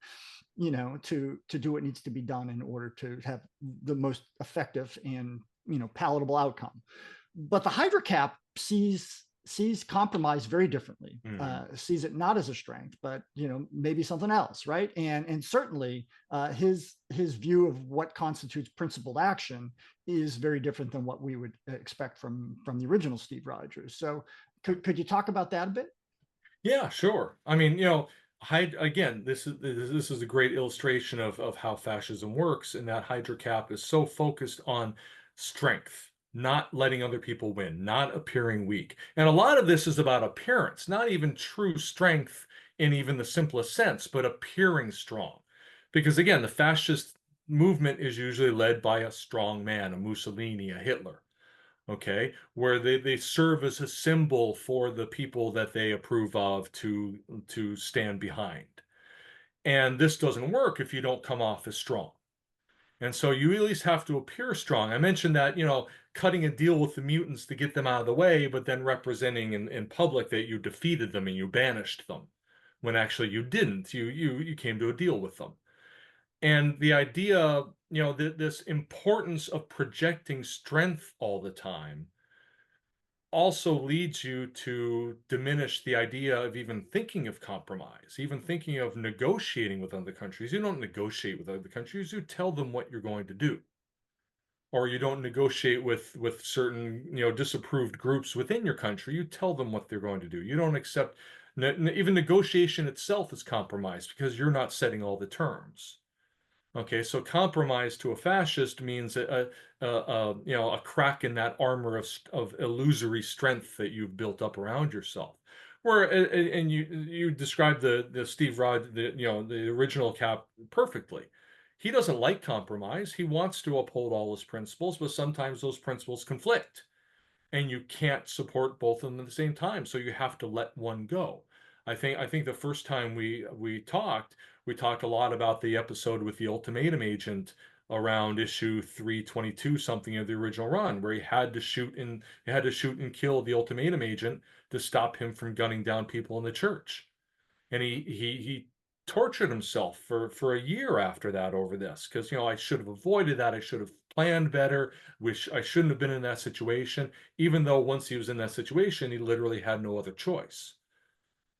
to do what needs to be done in order to have the most effective and palatable outcome. But the Hydra Cap sees compromise very differently. Sees it not as a strength, but maybe something else, right? And certainly his view of what constitutes principled action is very different than what we would expect from the original Steve Rogers. So could you talk about that a bit? Yeah, sure. I mean, again, this is a great illustration of how fascism works, and that Hydra Cap is so focused on strength, not letting other people win, not appearing weak. And a lot of this is about appearance, not even true strength in even the simplest sense, but appearing strong. Because again, the fascist movement is usually led by a strong man, a Mussolini, a Hitler. Okay, where they serve as a symbol for the people that they approve of to stand behind. And this doesn't work if you don't come off as strong. And so you at least have to appear strong. I mentioned that, cutting a deal with the mutants to get them out of the way, but then representing in public that you defeated them and you banished them, when actually you didn't. You came to a deal with them. And the idea, this importance of projecting strength all the time also leads you to diminish the idea of even thinking of compromise, even thinking of negotiating with other countries. You don't negotiate with other countries, you tell them what you're going to do. Or you don't negotiate with certain, disapproved groups within your country. You tell them what they're going to do. You don't accept even negotiation itself is compromise, because you're not setting all the terms. Okay, so compromise to a fascist means a crack in that armor of illusory strength that you've built up around yourself. And you described the Steve Rod the original Cap perfectly. He doesn't like compromise. He wants to uphold all his principles, but sometimes those principles conflict, and you can't support both of them at the same time. So you have to let one go. I think the first time we talked a lot about the episode with the ultimatum agent around issue 322 something of the original run, where he had to shoot and kill the ultimatum agent to stop him from gunning down people in the church. And he tortured himself for a year after that over this, because I should have avoided that. I should have planned better. Which I shouldn't have been in that situation, even though once he was in that situation, he literally had no other choice.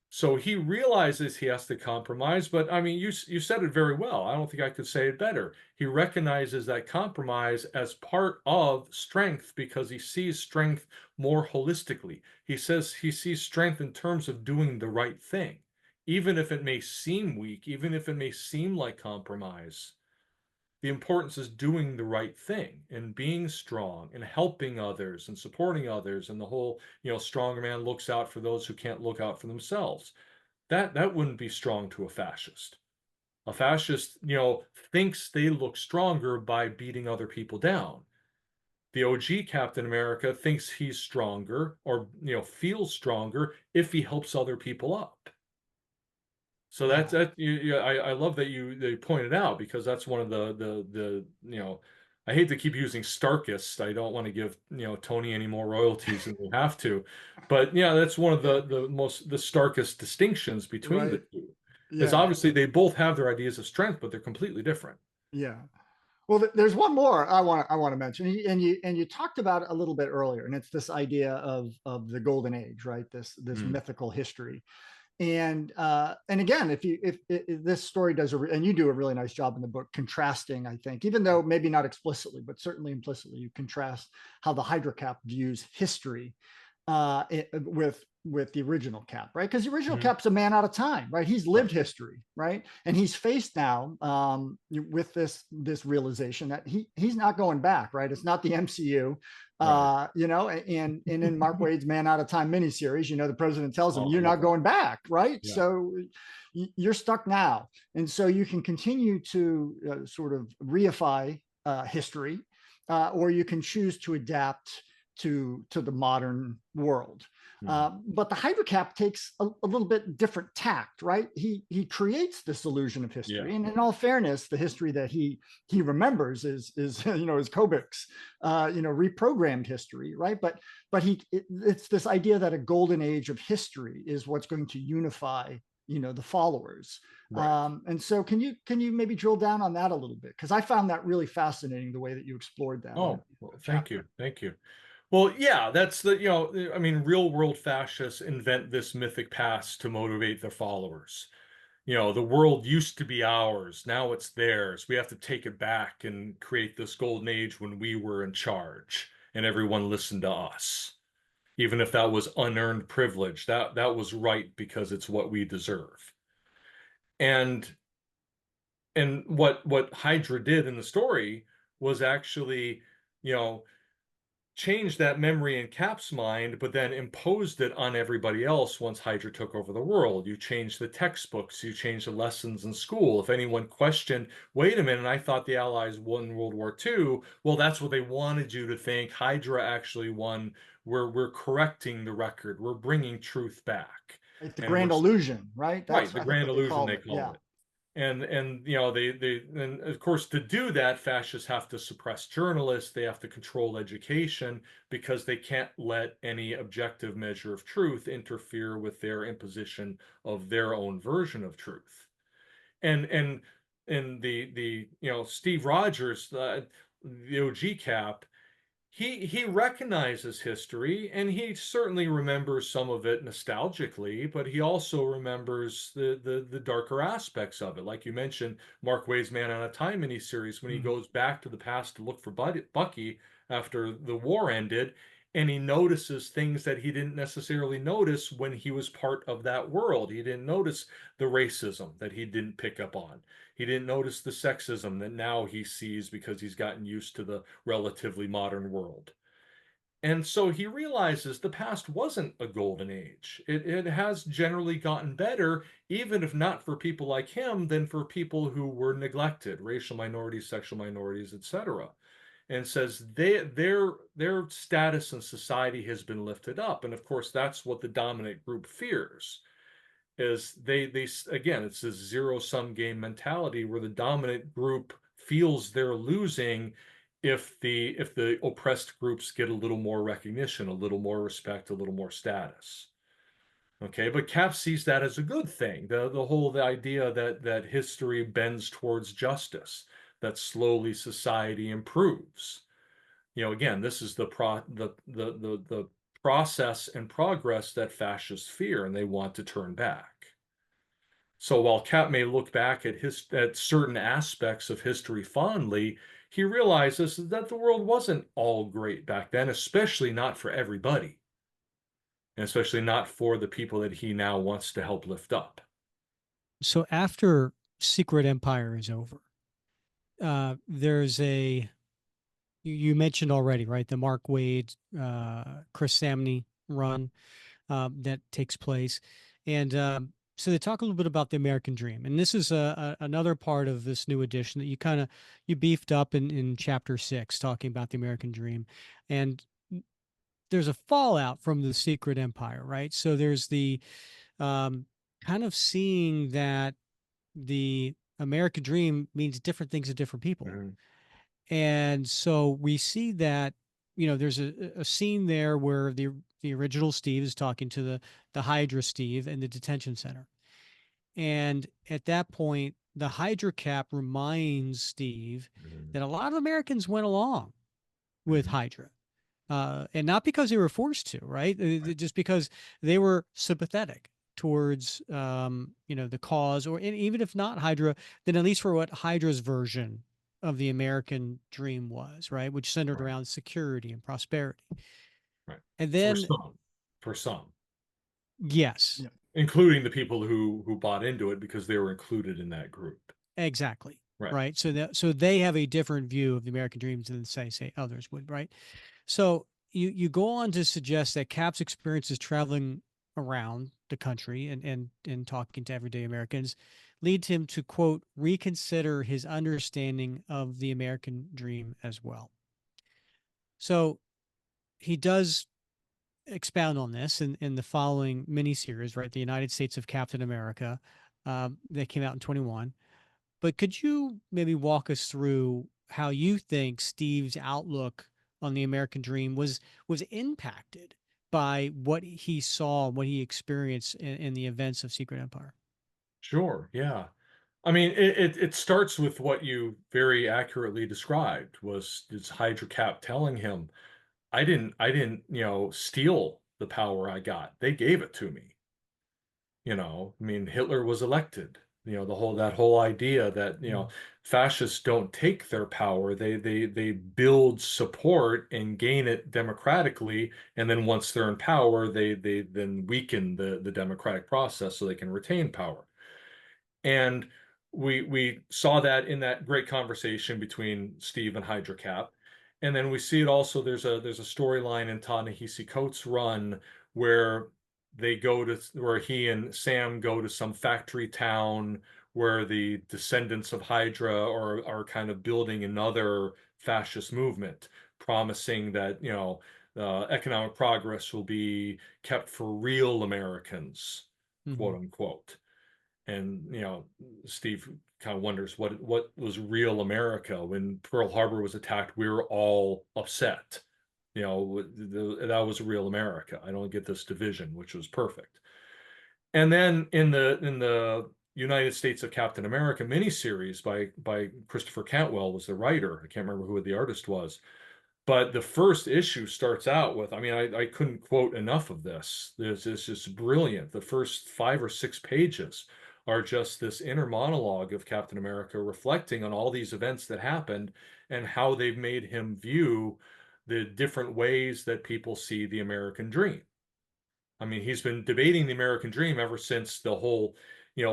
So he realizes he has to compromise, but I mean, you said it very well. I don't think I could say it better. He recognizes that compromise as part of strength because he sees strength more holistically. He says he sees strength in terms of doing the right thing, even if it may seem weak, even if it may seem like compromise. The importance is doing the right thing and being strong and helping others and supporting others, and the whole, stronger man looks out for those who can't look out for themselves. That wouldn't be strong to a fascist. A fascist, thinks they look stronger by beating other people down. The OG Captain America thinks he's stronger, or feels stronger if he helps other people up. So Yeah. I love that they pointed out, because that's one of the I hate to keep using Starkist. I don't want to give Tony any more royalties than we have to, but yeah, that's one of the starkest distinctions between the Right. two. Is Yeah. obviously they both have their ideas of strength, but they're completely different. Yeah. Well, there's one more I want to mention, and you talked about it a little bit earlier, and it's this idea of the golden age, right? This Mm, mythical history. And again, if this story does and you do a really nice job in the book contrasting, I think, even though maybe not explicitly but certainly implicitly, you contrast how the Hydra Cap views history with the original Cap, right? Because the original mm, Cap's a man out of time, right? He's lived right. history, right? And he's faced now with this realization that he's not going back, right? It's not the MCU, Right. and in Mark Waid's Man Out of Time miniseries, the president tells him, Oh, I you're love not that. going back, right? Yeah. So you're stuck now. And so you can continue to sort of reify history, or you can choose to adapt to the modern world. Mhm. But the Hydra Cap takes a little bit different tact, right? He creates this illusion of Yeah. history, and in all fairness, the history that he remembers is is Kobik's reprogrammed history, right? But it's this idea that a golden age of history is what's going to unify the followers. Right. And so can you maybe drill down on that a little bit, because I found that really fascinating, the way that you explored that in Oh, the well, thank you. chapter. Thank you. Well, yeah, that's I mean, real world fascists invent this mythic past to motivate their followers. The world used to be ours. Now it's theirs. We have to take it back and create this golden age when we were in charge and everyone listened to us. Even if that was unearned privilege, that was right because it's what we deserve. And what Hydra did in the story was actually, you know, changed that memory in Cap's mind, but then imposed it on everybody else once Hydra took over the world. You changed the textbooks, you changed the lessons in school. If anyone questioned, wait a minute, I thought the Allies won World War II, well, that's what they wanted you to think. Hydra actually won. We're correcting the record. We're bringing truth back. Like the And we're grand illusion, right? right, That's, the I think, grand what they illusion called they it. called Yeah. it. And they and of course, to do that, fascists have to suppress journalists, they have to control education, because they can't let any objective measure of truth interfere with their imposition of their own version of truth. And the Steve Rogers, the OG Cap, he recognizes history, and he certainly remembers some of it nostalgically, but he also remembers the darker aspects of it. Like you mentioned, Mark Waid's Man on a Time miniseries, when he Mhm. goes back to the past to look for Bucky after the war ended, and he notices things that he didn't necessarily notice when he was part of that world. He didn't notice the racism that he didn't pick up on. He didn't notice the sexism that now he sees because he's gotten used to the relatively modern world. And so he realizes the past wasn't a golden age. It has generally gotten better, even if not for people like him, than for people who were neglected, racial minorities, sexual minorities, etc. And says their status in society has been lifted up. And of course, that's what the dominant group fears. Is they again, it's this zero sum game mentality where the dominant group feels they're losing if the oppressed groups get a little more recognition, a little more respect, a little more status. Okay, but Cap sees that as a good thing. The idea that history bends towards justice, that slowly society improves. Again, this is the process and progress that fascists fear, and they want to turn back. So while Cap may look back at certain aspects of history fondly, he realizes that the world wasn't all great back then, especially not for everybody, and especially not for the people that he now wants to help lift up. So after Secret Empire is over, there's you mentioned already, right? The Mark Wade, Chris Samney run that takes place. And so they talk a little bit about the American dream. And this is another part of this new edition that you beefed up in chapter 6, talking about the American dream. And there's a fallout from the Secret Empire, right? So there's the um, kind of seeing that the American dream means different things to different people. Mhm. And so we see that, there's a scene there where the original Steve is talking to the Hydra Steve in the detention center. And at that point, the Hydra Cap reminds Steve Mhm. that a lot of Americans went along with Mhm. Hydra. And not because they were forced to, right? Right. Just because they were sympathetic towards, the cause, or and even if not Hydra, then at least for what Hydra's version of the American dream was, right? Which centered Right. around security and prosperity. Right. And For then, some. For some. yes, Yeah. Including the people who bought into it because they were included in that group. exactly. Right. Right. So they have a different view of the American dreams than say others would, right? So you go on to suggest that Cap's experiences traveling around the country and talking to everyday Americans lead him to, quote, reconsider his understanding of the American dream as well. So he does expound on this in the following miniseries, right? The United States of Captain America, that came out in 21. But could you maybe walk us through how you think Steve's outlook on the American dream was impacted by what he saw, what he experienced in the events of Secret Empire? Sure. Yeah. I mean, it starts with what you very accurately described was this Hydra Cap telling him, I didn't, steal the power I got. They gave it to me. I mean, Hitler was elected. That whole idea that, Mm. fascists don't take their power. They build support and gain it democratically, and then once they're in power, they then weaken the democratic process so they can retain power. And we saw that in that great conversation between Steve and Hydra Cap. And then we see it also, there's a storyline in Ta-Nehisi Coates' run where where he and Sam go to some factory town where the descendants of Hydra are kind of building another fascist movement, promising that, economic progress will be kept for real Americans, quote Hmm. unquote. And Steve kind of wonders what was real America when Pearl Harbor was attacked. We were all upset. That was real America. I don't get this division, which was perfect. And then in the United States of Captain America miniseries by Christopher Cantwell was the writer. I can't remember who the artist was. But the first issue starts out with, I mean, I couldn't quote enough of this. It's just brilliant. The first 5 or 6 pages are just this inner monologue of Captain America reflecting on all these events that happened and how they've made him view the different ways that people see the American dream. I mean, he's been debating the American dream ever since the whole,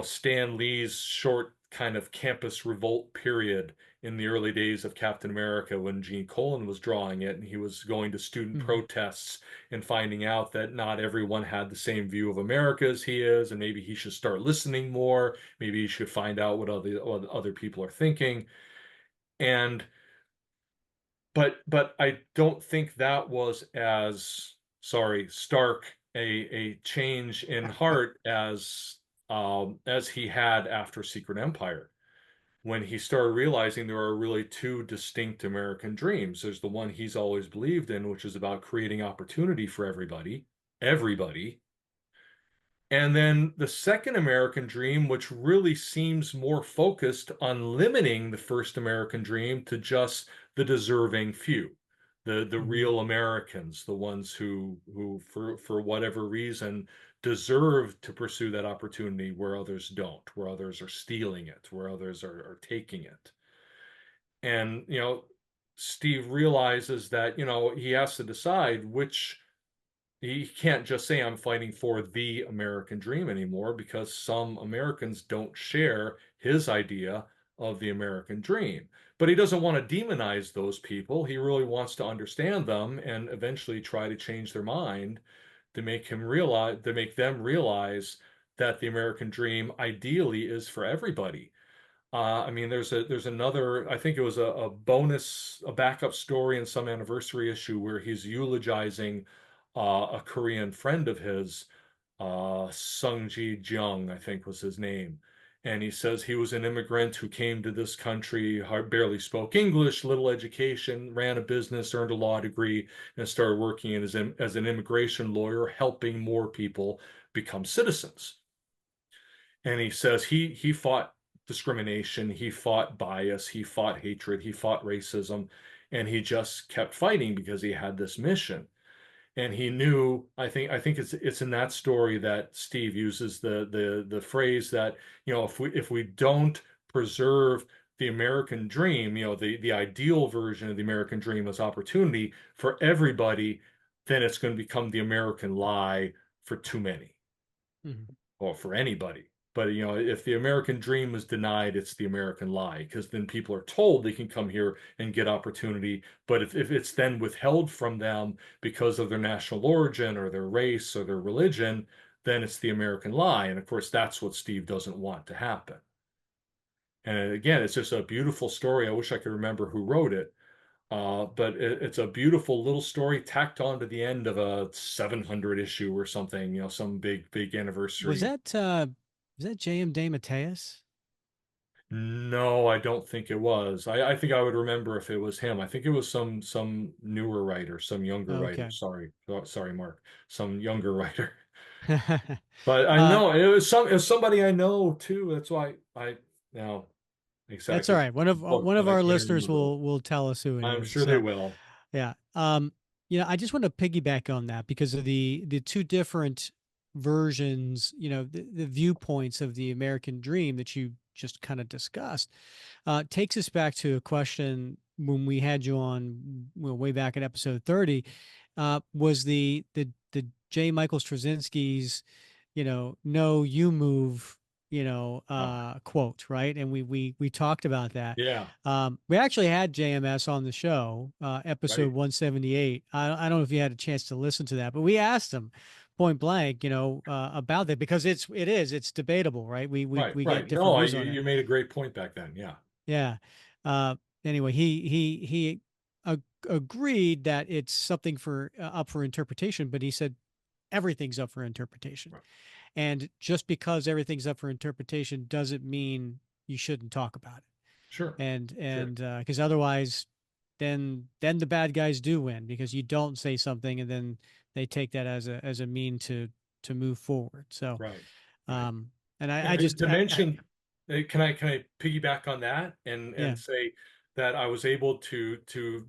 Stan Lee's short kind of campus revolt period in the early days of Captain America when Gene Colan was drawing it and he was going to student Hmm. protests and finding out that not everyone had the same view of America as he is, and maybe he should start listening more. Maybe he should find out what other people are thinking. And but I don't think that was as sorry stark a change in heart as he had after Secret Empire. when he started realizing there are really two distinct American dreams. There's the one he's always believed in, which is about creating opportunity for everybody. And then the second American dream, which really seems more focused on limiting the first American dream to just the deserving few, the Mhm. real Americans, the ones who for whatever reason deserve to pursue that opportunity where others don't, where others are stealing it, where others are taking it. And, Steve realizes that, he has to decide which he can't just say I'm fighting for the American dream anymore because some Americans don't share his idea of the American dream. But he doesn't want to demonize those people. He really wants to understand them and eventually try to change their mind to make them realize that the American dream ideally is for everybody. I mean, there's another. I think it was a bonus, a backup story in some anniversary issue where he's eulogizing a Korean friend of his, Sungji Jung, I think was his name, and he says he was an immigrant who came to this country, barely spoke English, little education, ran a business, earned a law degree, and started working as an immigration lawyer, helping more people become citizens. And he says he fought discrimination, he fought bias, he fought hatred, he fought racism, and he just kept fighting because he had this mission. And he knew, I think it's in that story that Steve uses the phrase that, if we don't preserve the American dream, the ideal version of the American dream as opportunity for everybody, then it's going to become the American lie for too many Mhm. or for anybody. But if the American dream is denied, it's the American lie, because then people are told they can come here and get opportunity. But if it's then withheld from them because of their national origin or their race or their religion, then it's the American lie. And of course, that's what Steve doesn't want to happen. And again, it's just a beautiful story. I wish I could remember who wrote it. But it's a beautiful little story tacked on to the end of a 700 issue or something, some big Was anniversary. that J.M. DeMatteis? No, I don't think it was. I think I would remember if it was him. I think it was some newer writer, some younger writer. Okay. Sorry. Oh, sorry, Mark. Some younger writer. But I uh, know it was somebody I know too. That's why I now that's all exactly right. book, One but of I our can't listeners remember. will tell us who it I'm is. sure they So will. yeah. I just want to piggyback on that because of the two different versions, the viewpoints of the American dream that you just kind of discussed. Takes us back to a question when we had you on, well, way back in episode 30. Was the J. Michael Straczynski's, no, you move, Oh, quote, right? And we talked about that. yeah, We actually had JMS on the show, episode right, 178. I don't know if you had a chance to listen to that, but we asked him point blank, about that because it's debatable, right? We get right. different No, views on it. you made a great point back then. Yeah, Yeah. Uh, anyway, he agreed that it's something for up for interpretation, but he said everything's up for interpretation. right. And just because everything's up for interpretation doesn't mean you shouldn't talk about it. Sure, sure. And because otherwise, then the bad guys do win because you don't say something and then they take that as a mean to move forward. So, Right, right. um, and Yeah, I just to mention, can I piggyback on that yeah and say that I was able to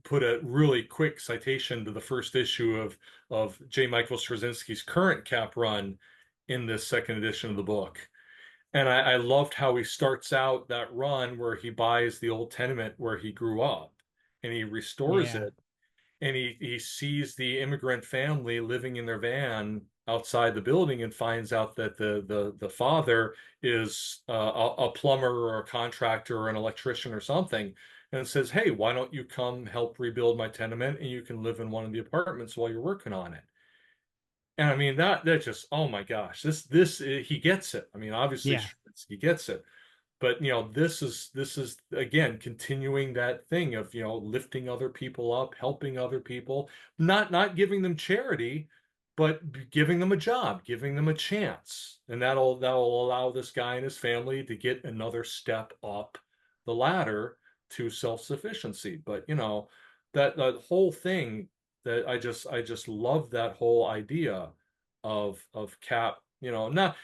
put a really quick citation to the first issue of J. Michael Straczynski's current Cap run in this second edition of the book. And I loved how he starts out that run where he buys the old tenement where he grew up and he restores yeah it, and he sees the immigrant family living in their van outside the building and finds out that the father is a plumber or a contractor or an electrician or something, and says, hey, why don't you come help rebuild my tenement and you can live in one of the apartments while you're working on it. And I mean that just, oh my gosh, this he gets it. I mean, obviously yeah he gets it, but this is again continuing that thing of lifting other people up, helping other people, not giving them charity, but giving them a job, giving them a chance, and that'll allow this guy and his family to get another step up the ladder to self-sufficiency. But that whole thing, that I just love that whole idea of Cap, not,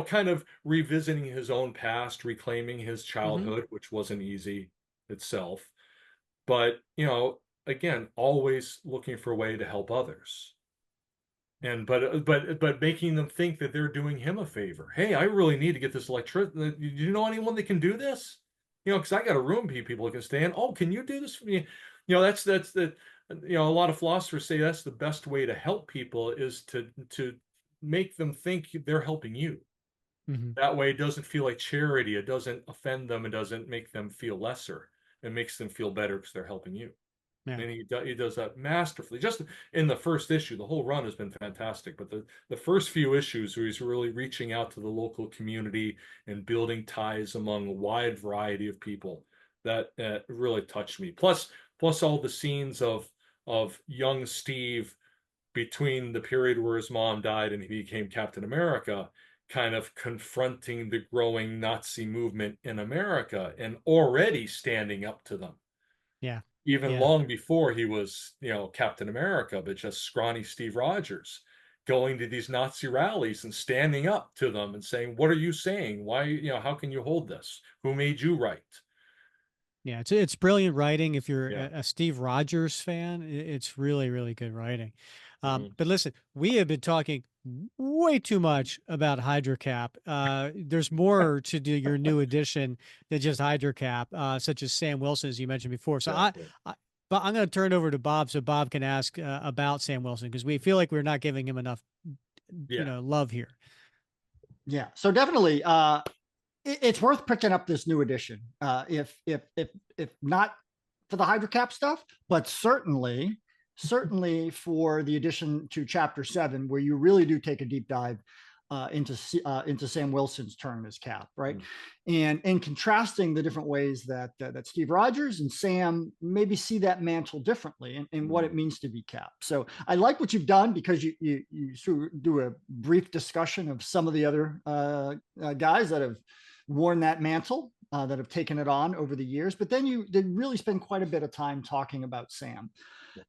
kind of revisiting his own past, reclaiming his Hmm. childhood, which wasn't easy itself, but again, always looking for a way to help others. And but making them think that they're doing him a favor. Hey, I really need to get this electricity. Do you know anyone that can do this? Because I got a room people can stay in. Oh, can you do this for me? That's the a lot of philosophers say that's the best way to help people, is to make them think they're helping you. Hmm. That way it doesn't feel like charity. It doesn't offend them. It doesn't make them feel lesser. It makes them feel better because they're helping you. Yeah. And he does that masterfully. Just in the first issue, the whole run has been fantastic. But the first few issues, where he's really reaching out to the local community and building ties among a wide variety of people, that really touched me. Plus all the scenes of young Steve, between the period where his mom died and he became Captain America, kind of confronting the growing Nazi movement in America and already standing up to them, Yeah. even Yeah. long before he was, Captain America, but just scrawny Steve Rogers going to these Nazi rallies and standing up to them and saying, "What are you saying? Why, how can you hold this? Who made you right?" Yeah, it's brilliant writing. If you're Yeah. a Steve Rogers fan, it's really, really good writing. Mhm. But listen, we have been talking way too much about Hydra Cap. There's more to do your new edition than just Hydra Cap, such as Sam Wilson, as you mentioned before. So Exactly. but I'm going to turn it over to Bob so Bob can ask about Sam Wilson, because we feel like we're not giving him enough, Yeah. love here. Yeah. So definitely, it's worth picking up this new edition. If not for the Hydra Cap stuff, but certainly for the addition to Chapter 7, where you really do take a deep dive into Sam Wilson's turn as Cap, right? Mm. And contrasting the different ways that Steve Rogers and Sam maybe see that mantle differently, and what it Mm. means to be Cap. So I like what you've done, because you sort of do a brief discussion of some of the other guys that have worn that mantle, that have taken it on over the years. But then you did really spend quite a bit of time talking about Sam.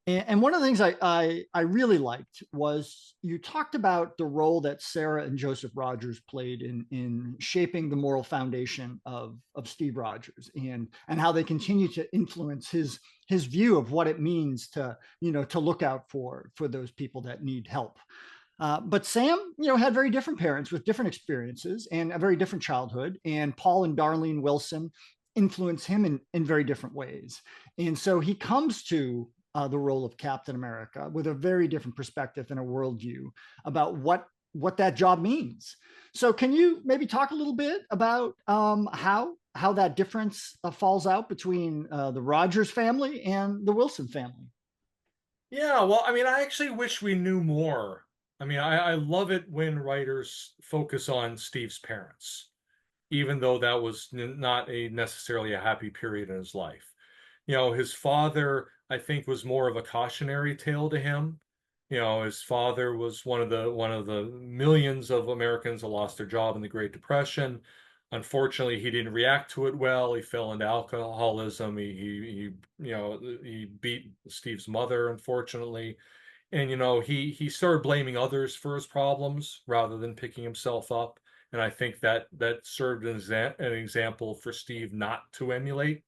And one of the things I really liked was you talked about the role that Sarah and Joseph Rogers played in shaping the moral foundation of Steve Rogers, and how they continue to influence his view of what it means to look out for those people that need help. But Sam, had very different parents with different experiences and a very different childhood. And Paul and Darlene Wilson influence him in very different ways. And so he comes to the role of Captain America with a very different perspective and a worldview about what that job means. So can you maybe talk a little bit about how that difference falls out between the Rogers family and the Wilson family? Yeah, well, I mean, I actually wish we knew more. I mean, I love it when writers focus on Steve's parents, even though that was not a necessarily a happy period in his life. His father, I think, was more of a cautionary tale to him. His father was one of the millions of Americans that lost their job in the Great Depression. Unfortunately, he didn't react to it well. He fell into alcoholism. He beat Steve's mother, unfortunately. And he started blaming others for his problems rather than picking himself up. And I think that served as an example for Steve not to emulate.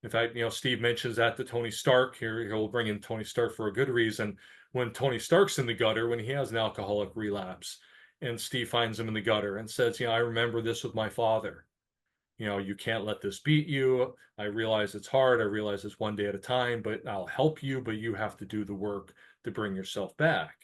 In fact, Steve mentions that to Tony Stark. Here, he'll bring in Tony Stark for a good reason. When Tony Stark's in the gutter, when he has an alcoholic relapse, and Steve finds him in the gutter and says, I remember this with my father. You can't let this beat you. I realize it's hard. I realize it's one day at a time, but I'll help you, but you have to do the work to bring yourself back.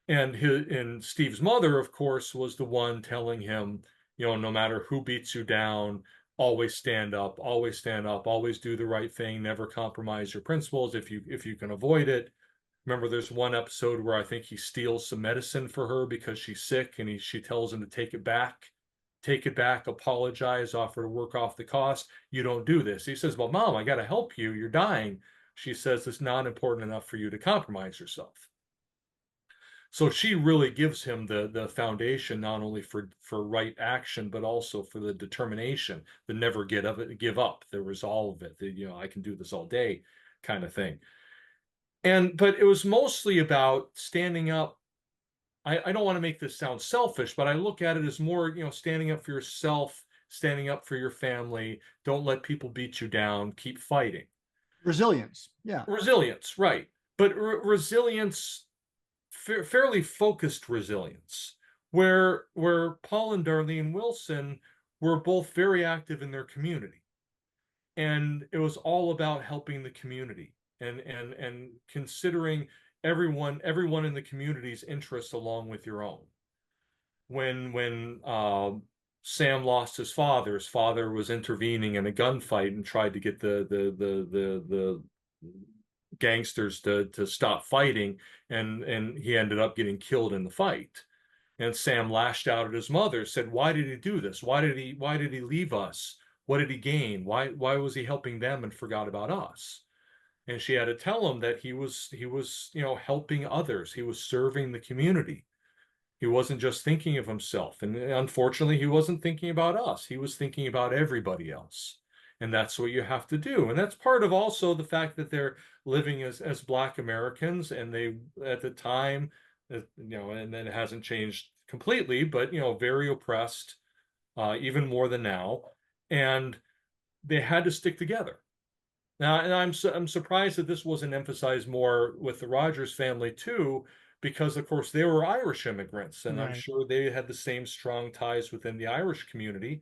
And Steve's mother, of course, was the one telling him, no matter who beats you down, always stand up, always stand up, always do the right thing, never compromise your principles if you can avoid it. Remember, there's one episode where I think he steals some medicine for her because she's sick, and she tells him to take it back, apologize, offer to work off the cost. You don't do this. He says, "Well, Mom, I got to help you. You're dying." She says, "It's not important enough for you to compromise yourself." So she really gives him the foundation not only for right action, but also for the determination, the never give up, the resolve it, the, you know, I can do this all day kind of thing. But it was mostly about standing up. I don't want to make this sound selfish, but I look at it as more, you know, standing up for yourself, standing up for your family. Don't let people beat you down. Keep fighting. Resilience. Yeah. Resilience, right. But resilience, fairly focused resilience, where Paul and Darlene Wilson were both very active in their community, and it was all about helping the community and considering everyone in the community's interests along with your own. When Sam lost his father was intervening in a gunfight and tried to get the gangsters to stop fighting, and he ended up getting killed in the fight. And Sam lashed out at his mother, said, "Why did he do this? Why did he leave us? What did he gain? Why was he helping them and forgot about us?" And she had to tell him that he was, you know, helping others. He was serving the community. He wasn't just thinking of himself. And unfortunately, he wasn't thinking about us. He was thinking about everybody else. And that's what you have to do. And that's part of also the fact that they're living as Black Americans. And they, at the time, you know, and then it hasn't changed completely, but, you know, very oppressed, even more than now. And they had to stick together. Now, and I'm surprised that this wasn't emphasized more with the Rogers family too, because of course they were Irish immigrants, and I'm Right. sure they had the same strong ties within the Irish community,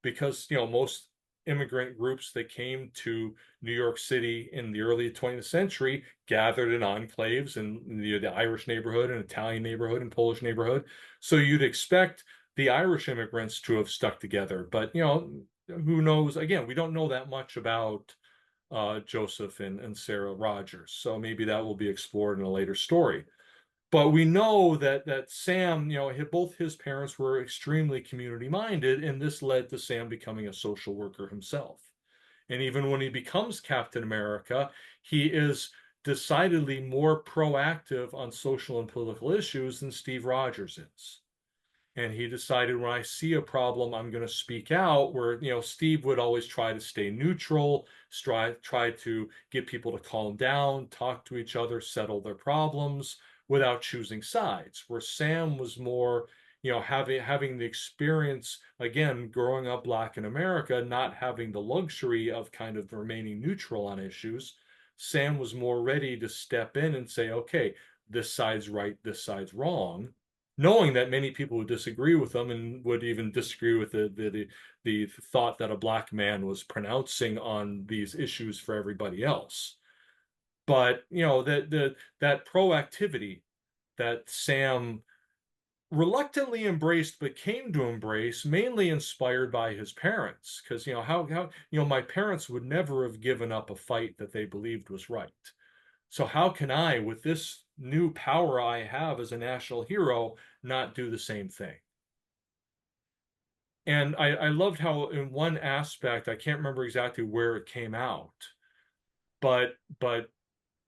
because you know most immigrant groups that came to New York City in the early 20th century gathered in enclaves in the Irish neighborhood and Italian neighborhood and Polish neighborhood. So you'd expect the Irish immigrants to have stuck together, but you know who knows? Again, we don't know that much about Joseph and Sarah Rogers. So maybe that will be explored in a later story. But we know that Sam, you know, both his parents were extremely community minded, and this led to Sam becoming a social worker himself. And even when he becomes Captain America, he is decidedly more proactive on social and political issues than Steve Rogers is. And he decided, when I see a problem, I'm going to speak out. Where, you know, Steve would always try to stay neutral, try to get people to calm down, talk to each other, settle their problems without choosing sides. Where Sam was more, you know, having the experience, again, growing up Black in America, not having the luxury of kind of remaining neutral on issues. Sam was more ready to step in and say, okay, this side's right, this side's wrong, knowing that many people would disagree with them and would even disagree with the thought that a Black man was pronouncing on these issues for everybody else. But you know that proactivity that Sam reluctantly embraced but came to embrace, mainly inspired by his parents, because you know how you know my parents would never have given up a fight that they believed was right. So how can I, with this new power I have as a national hero, not do the same thing? And I loved how in one aspect, I can't remember exactly where it came out, but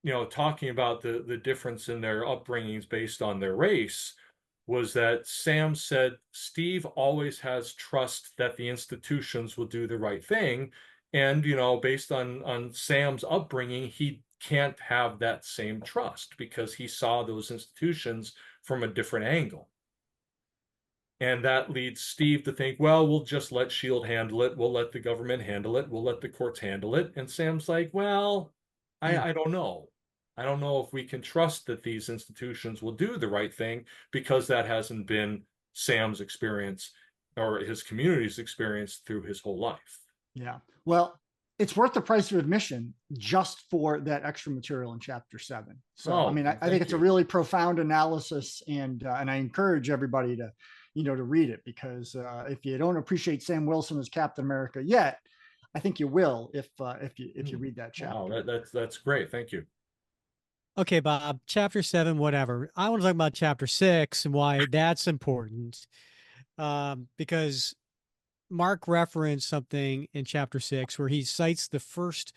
you know, talking about the difference in their upbringings based on their race, was that Sam said Steve always has trust that the institutions will do the right thing. And, you know, based on Sam's upbringing, he can't have that same trust because he saw those institutions from a different angle. And that leads Steve to think, well, we'll just let Shield handle it. We'll let the government handle it. We'll let the courts handle it. And Sam's like, well, Mm. I don't know. I don't know if we can trust that these institutions will do the right thing, because that hasn't been Sam's experience or his community's experience through his whole life. Yeah. Well, it's worth the price of admission just for that extra material in chapter 7. So, I Oh, mean, I think thank it's a you. really profound analysis, and I encourage everybody to, you know, to read it, because if you don't appreciate Sam Wilson as Captain America yet, I think you will if you read that Wow, chapter. that's great. Thank you. Okay, Bob, chapter 7, whatever. I want to talk about chapter 6 and why that's important. Because Mark referenced something in chapter 6 where he cites the first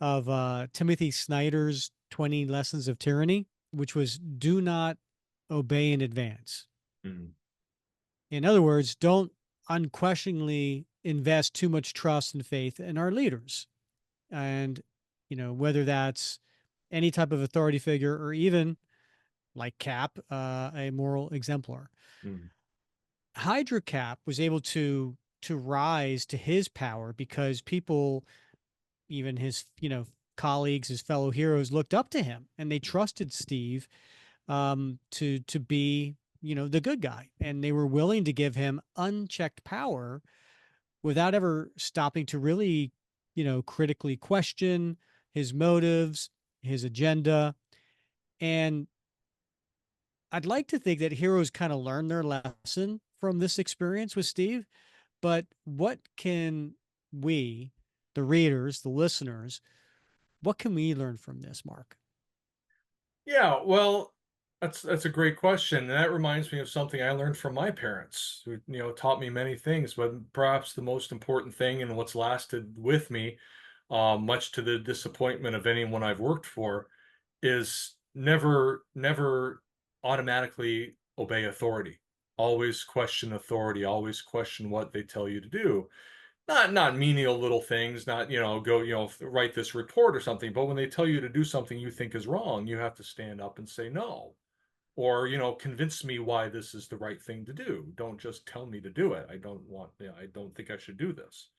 of Timothy Snyder's 20 Lessons of Tyranny, which was do not obey in advance. Mm. In other words, don't unquestioningly invest too much trust and faith in our leaders. And, whether that's any type of authority figure or even like Cap, a moral exemplar. Mm. Hydra Cap was able to rise to his power because people, even his colleagues, his fellow heroes, looked up to him and they trusted Steve to be the good guy, and they were willing to give him unchecked power without ever stopping to really critically question his motives, his agenda. And I'd like to think that heroes kind of learn their lesson from this experience with Steve, but what can we, the readers, the listeners, what can we learn from this, Mark? Yeah, well, that's a great question. And that reminds me of something I learned from my parents, who, taught me many things, but perhaps the most important thing and what's lasted with me, much to the disappointment of anyone I've worked for, is never automatically obey authority. Always question authority, always question what they tell you to do. Not menial little things, not, go, write this report or something, but when they tell you to do something you think is wrong, you have to stand up and say no. Or, convince me why this is the right thing to do. Don't just tell me to do it. I don't think I should do this.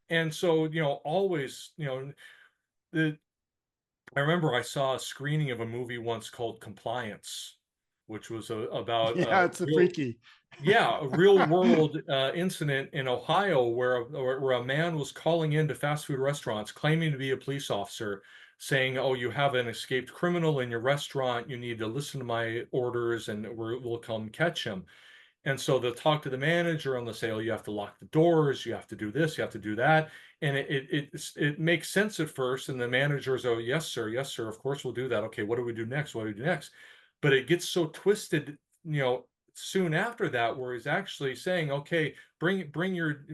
And so, always, the I remember I saw a screening of a movie once called Compliance, which was about Yeah, it's a freaky. a real world incident in Ohio where a man was calling into fast food restaurants claiming to be a police officer, saying, "Oh, you have an escaped criminal in your restaurant. You need to listen to my orders, and we'll come catch him." And so they'll talk to the manager and they'll say, "Oh, you have to lock the doors, you have to do this, you have to do that." And it makes sense at first. And the managers, "Oh, yes, sir, of course we'll do that. Okay, what do we do next? What do we do next?" But it gets so twisted, soon after that, where he's actually saying, "Okay, bring your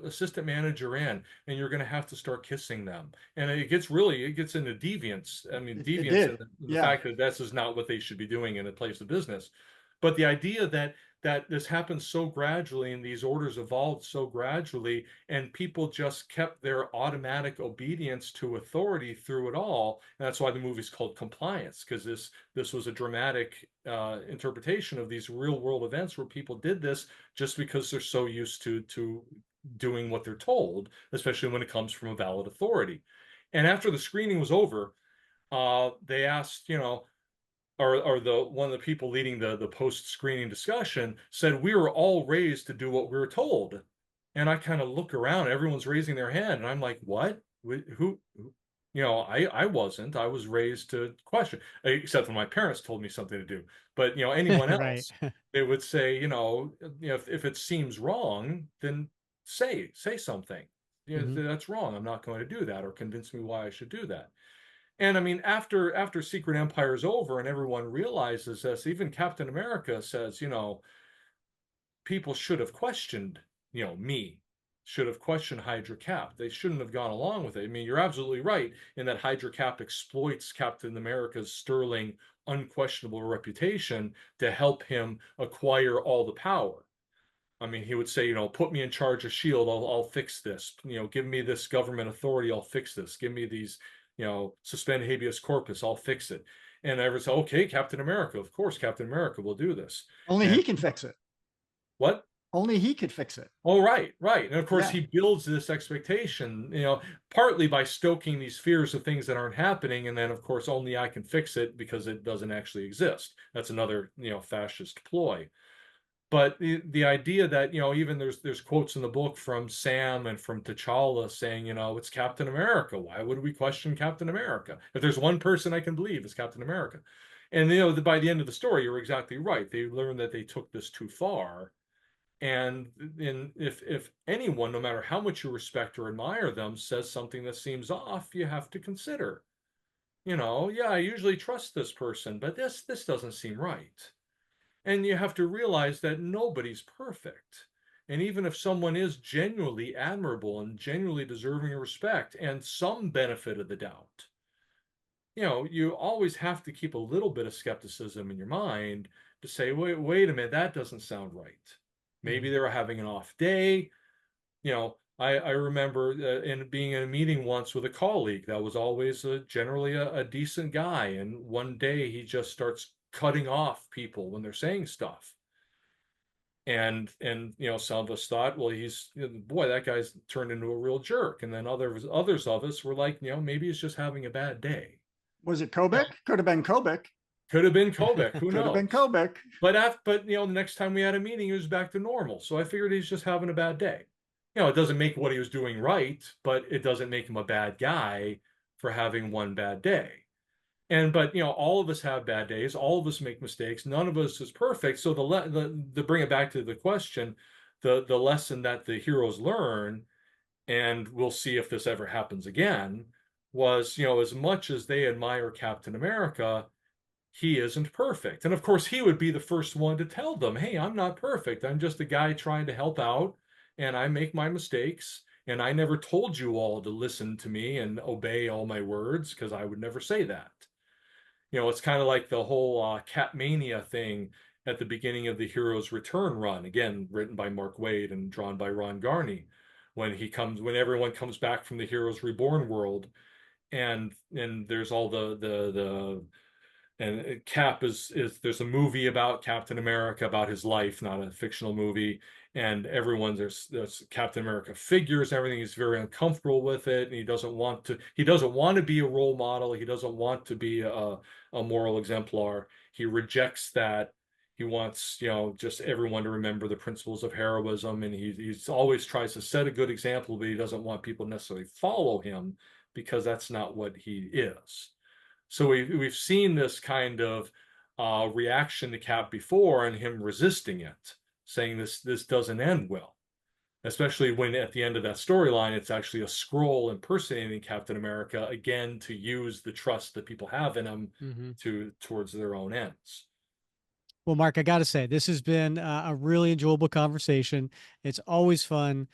assistant manager in, and you're going to have to start kissing them." And it gets into deviance. I mean, It deviance did. in the Yeah. fact that this is not what they should be doing in a place of business. But the idea that this happened so gradually and these orders evolved so gradually, and people just kept their automatic obedience to authority through it all. And that's why the movie's called Compliance, because this was a dramatic interpretation of these real world events where people did this just because they're so used to doing what they're told, especially when it comes from a valid authority. And after the screening was over, they asked, or the one of the people leading the post screening discussion said, "We were all raised to do what we were told." And I kind of look around, everyone's raising their hand, and I'm like, "What? Who?" I wasn't. I was raised to question, except when my parents told me something to do. But anyone Right. else, they would say, if it seems wrong, then say something. Hmm. That's wrong. I'm not going to do that, or convince me why I should do that. And I mean, after Secret Empire is over and everyone realizes this, even Captain America says, people should have questioned, me, should have questioned Hydra Cap. They shouldn't have gone along with it. I mean, you're absolutely right in that Hydra Cap exploits Captain America's sterling, unquestionable reputation to help him acquire all the power. I mean, he would say, put me in charge of Shield, I'll fix this. Give me this government authority, I'll fix this. Give me these, suspend habeas corpus, I'll fix it. And I would say, okay, Captain America, of course, Captain America will do this. Only And he can fix it. what? Only he could fix it. Oh, right. And of course, Yeah. he builds this expectation, partly by stoking these fears of things that aren't happening. And then, of course, only I can fix it because it doesn't actually exist. That's another, fascist ploy. But the idea that, even there's quotes in the book from Sam and from T'Challa saying, it's Captain America. Why would we question Captain America? If there's one person I can believe, it's Captain America. And by the end of the story, you're exactly right. They learned that they took this too far. And if anyone, no matter how much you respect or admire them, says something that seems off, you have to consider, yeah, I usually trust this person, but this doesn't seem right. And you have to realize that nobody's perfect. And even if someone is genuinely admirable and genuinely deserving of respect and some benefit of the doubt, you always have to keep a little bit of skepticism in your mind to say, wait a minute, that doesn't sound right. Maybe they were having an off day. I remember in being in a meeting once with a colleague that was always generally a decent guy, and one day he just starts cutting off people when they're saying stuff. And some of us thought, well, boy, that guy's turned into a real jerk. And then others of us were like, maybe he's just having a bad day. Was it Kobik? Could have been Kobik. Could have been Kobik. Who Could have been knows? Kobik. But the next time we had a meeting, he was back to normal. So I figured he's just having a bad day. It doesn't make what he was doing right, but it doesn't make him a bad guy for having one bad day. But all of us have bad days. All of us make mistakes. None of us is perfect. So to bring it back to the question, the lesson that the heroes learn, and we'll see if this ever happens again, was as much as they admire Captain America, he isn't perfect. And of course, he would be the first one to tell them, hey, I'm not perfect. I'm just a guy trying to help out, and I make my mistakes. And I never told you all to listen to me and obey all my words, because I would never say that. It's kind of like the whole Catmania thing at the beginning of the Hero's Return run, again, written by Mark Waid and drawn by Ron Garney, when everyone comes back from the Heroes Reborn world, and there's all the and Cap is there's a movie about Captain America, about his life, not a fictional movie. And there's Captain America figures, everything. He's very uncomfortable with it, and he doesn't want to be a role model. He doesn't want to be a moral exemplar. He rejects that. He wants, just everyone to remember the principles of heroism, and he's always tries to set a good example, but he doesn't want people to necessarily follow him, because that's not what he is. So we've seen this kind of reaction to Cap before, and him resisting it, saying this doesn't end well. Especially when at the end of that storyline, it's actually a Skrull impersonating Captain America again, to use the trust that people have in him towards their own ends. Well, Mark, I got to say, this has been a really enjoyable conversation. It's always fun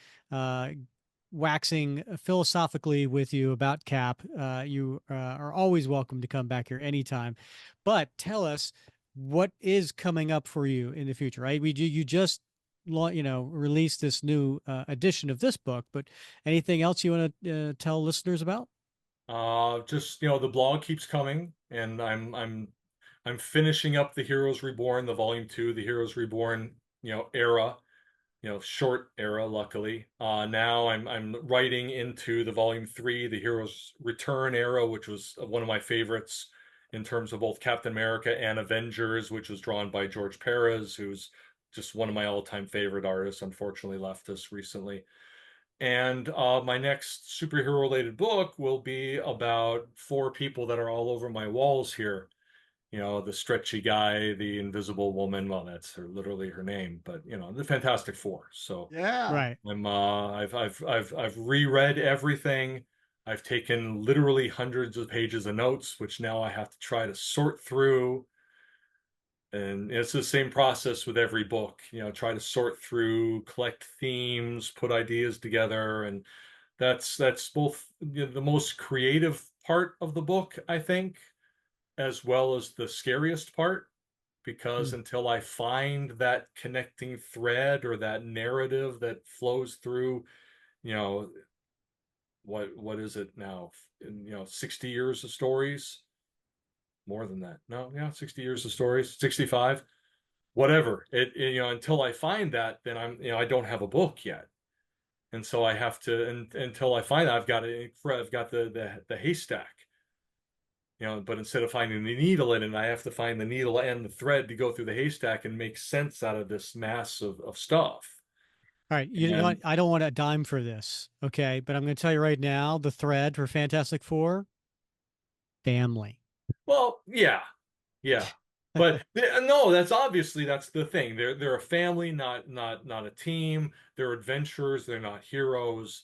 waxing philosophically with you about Cap. You are always welcome to come back here anytime. But tell us, what is coming up for you in the future, right? You just released this new edition of this book, but anything else you want to tell listeners about? Just the blog keeps coming, and I'm finishing up the Heroes Reborn, the volume 2, the Heroes Reborn, era, short era, luckily. Now I'm writing into the volume 3, the Heroes Return era, which was one of my favorites in terms of both Captain America and Avengers, which was drawn by George Perez, who's just one of my all-time favorite artists, unfortunately left us recently. And my next superhero related book will be about 4 people that are all over my walls here. The stretchy guy, the invisible woman. Well, that's literally her name, but the Fantastic Four. So Yeah. Right. I've reread everything. I've taken literally hundreds of pages of notes, which now I have to try to sort through. And it's the same process with every book, try to sort through, collect themes, put ideas together. And that's both the most creative part of the book, I think, as well as the scariest part, because until I find that connecting thread or that narrative that flows through, what is it now? 60 years of stories, more than that. No, yeah, 60 years of stories, 65, whatever. Until I find that, then I don't have a book yet. And so I have to, until I find that, I've got the haystack. But instead of finding the needle in it, I have to find the needle and the thread to go through the haystack and make sense out of this mass of stuff. All right, you know what? I don't want a dime for this, okay? But I'm going to tell you right now, the thread for Fantastic Four, family. Well, yeah, but no, that's the thing. They're a family, not a team. They're adventurers. They're not heroes,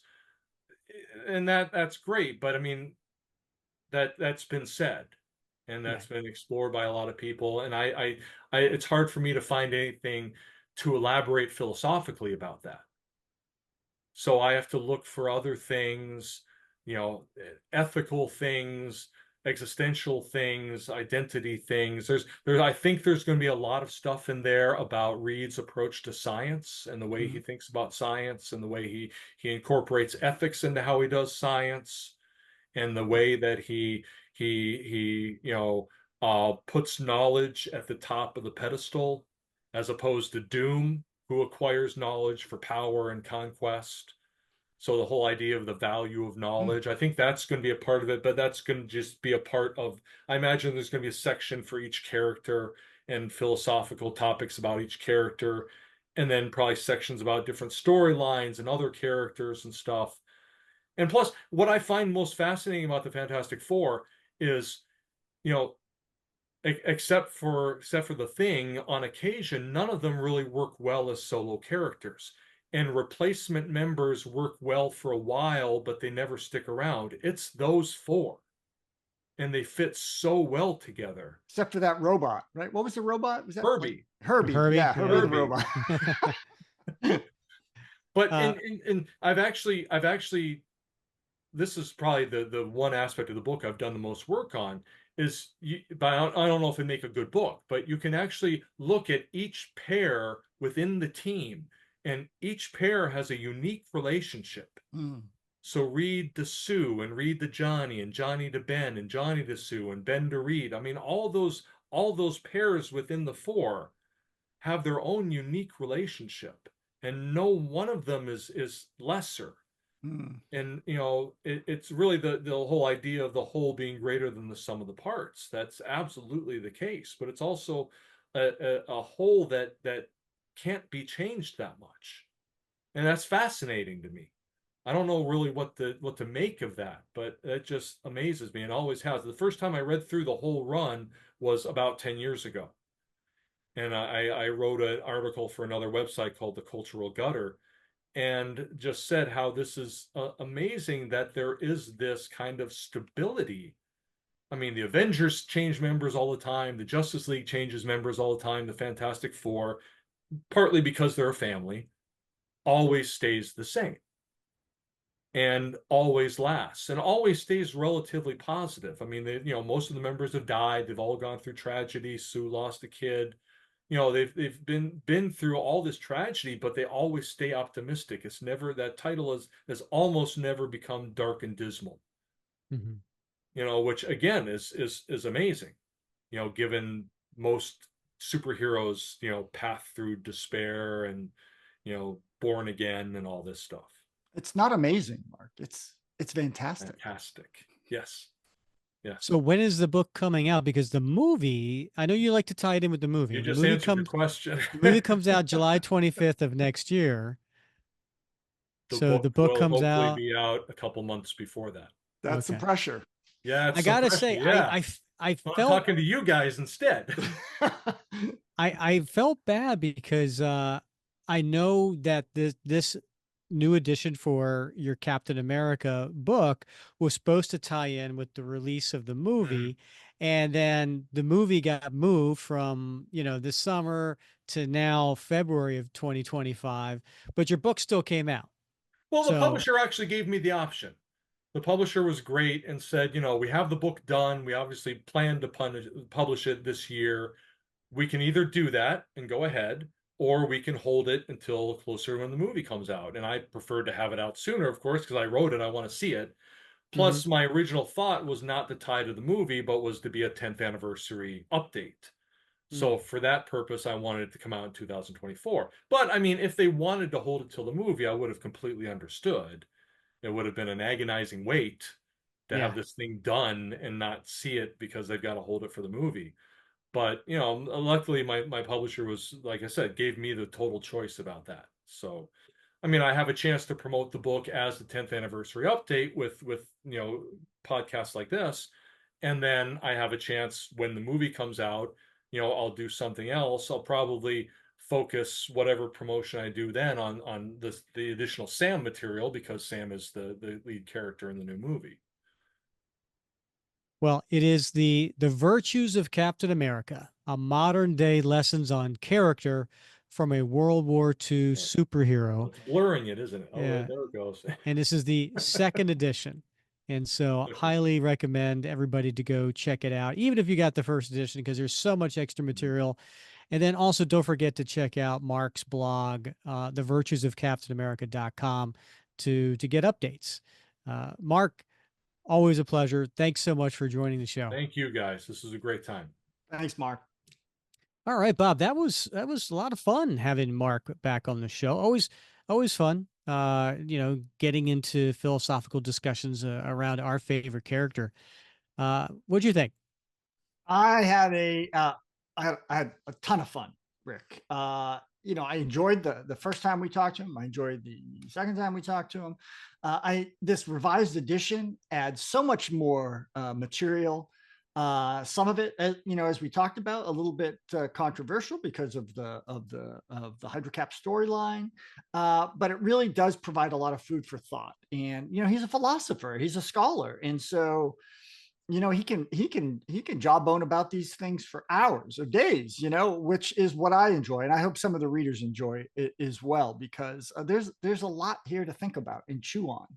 and that's great. But I mean, that's been said, and that's been explored by a lot of people. And it's hard for me to find anything to elaborate philosophically about that. So I have to look for other things, ethical things, existential things, identity things. I think there's going to be a lot of stuff in there about Reed's approach to science and the way he thinks about science and the way he incorporates ethics into how he does science and the way that he puts knowledge at the top of the pedestal as opposed to Doom, who acquires knowledge for power and conquest. So the whole idea of the value of knowledge, I think that's going to be a part of it, but that's going to just be a part of, I imagine there's going to be a section for each character and philosophical topics about each character, and then probably sections about different storylines and other characters and stuff. And plus, what I find most fascinating about the Fantastic Four is, you know, except for the Thing, on occasion, none of them really work well as solo characters. And replacement members work well for a while, but they never stick around. It's those four. And they fit so well together. Except for that robot, right? What was the robot? Was that Herbie? Herbie. Herbie, Yeah, Herbie yeah. the robot. But and I've actually this is probably the one aspect of the book I've done the most work on is but I don't know if it make a good book, but you can actually look at each pair within the team, and each pair has a unique relationship. So Reed to Sue, and Reed to Johnny, and Johnny to Ben, and Johnny to Sue, and Ben to Reed. I mean, all those pairs within the four have their own unique relationship, and no one of them is lesser. And it's really the whole idea of the whole being greater than the sum of the parts. That's absolutely the case, but it's also a whole that can't be changed that much, and that's fascinating to me. I don't know really what to make of that, but it just amazes me and always has. The first time I read through the whole run was about 10 years ago, and I wrote an article for another website called The Cultural Gutter, and just said how this is amazing that there is this kind of stability. I mean, the Avengers change members all the time. The Justice League changes members all the time. The Fantastic Four, partly because they're a family, always stays the same and always lasts and always stays relatively positive. I mean, most of the members have died. They've all gone through tragedy. Sue lost a kid. They've been through all this tragedy, but they always stay optimistic. It's never, that title has almost never become dark and dismal. Which again is amazing. Given most superheroes, path through despair and born again and all this stuff. It's not amazing, Mark. It's fantastic. Fantastic. Yes. Yeah. So when is the book coming out? Because the movie, I know you like to tie it in with the movie. You just answered your question. The movie comes out July 25th of next year. The book will comes hopefully out. be out a couple months before that. That's the pressure. Yeah, I gotta say, yeah. I I'm felt talking to you guys instead. I felt bad because I know that this new edition for your Captain America book was supposed to tie in with the release of the movie. And then the movie got moved from, this summer to now February of 2025, but your book still came out. Well, the publisher actually gave me the option. The publisher was great and said, we have the book done. We obviously plan to publish it this year. We can either do that and go ahead, or we can hold it until closer when the movie comes out. And I preferred to have it out sooner, of course, because I wrote it. I want to see it. Plus, my original thought was not to tie to the movie, but was to be a 10th anniversary update. So for that purpose, I wanted it to come out in 2024. But I mean, if they wanted to hold it till the movie, I would have completely understood. It would have been an agonizing wait to have this thing done and not see it because they've got to hold it for the movie. But, luckily my publisher was, like I said, gave me the total choice about that. So, I mean, I have a chance to promote the book as the 10th anniversary update with podcasts like this. And then I have a chance when the movie comes out, I'll do something else. I'll probably focus whatever promotion I do then on the additional Sam material, because Sam is the lead character in the new movie. Well, it is the Virtues of Captain America, a modern day lessons on character from a World War II superhero. It's blurring it, isn't it? Oh, Yeah. there it goes. And this is the second edition. And so highly recommend everybody to go check it out, even if you got the first edition, because there's so much extra material. And then also don't forget to check out Mark's blog, thevirtuesofcaptainamerica.com to get updates. Mark, always a pleasure. Thanks so much for joining the show. Thank you, guys. This was a great time. Thanks, Mark. All right, Bob. That was a lot of fun having Mark back on the show. Always fun. Getting into philosophical discussions around our favorite character. What'd you think? I had I had a ton of fun, Rick. I enjoyed the first time we talked to him. I enjoyed the second time we talked to him. This revised edition adds so much more material. Some of it, as we talked about, a little bit controversial because of the Hydra Cap storyline, but it really does provide a lot of food for thought. And he's a philosopher, he's a scholar, and so he can jawbone about these things for hours or days, which is what I enjoy, and I hope some of the readers enjoy it as well, because there's a lot here to think about and chew on.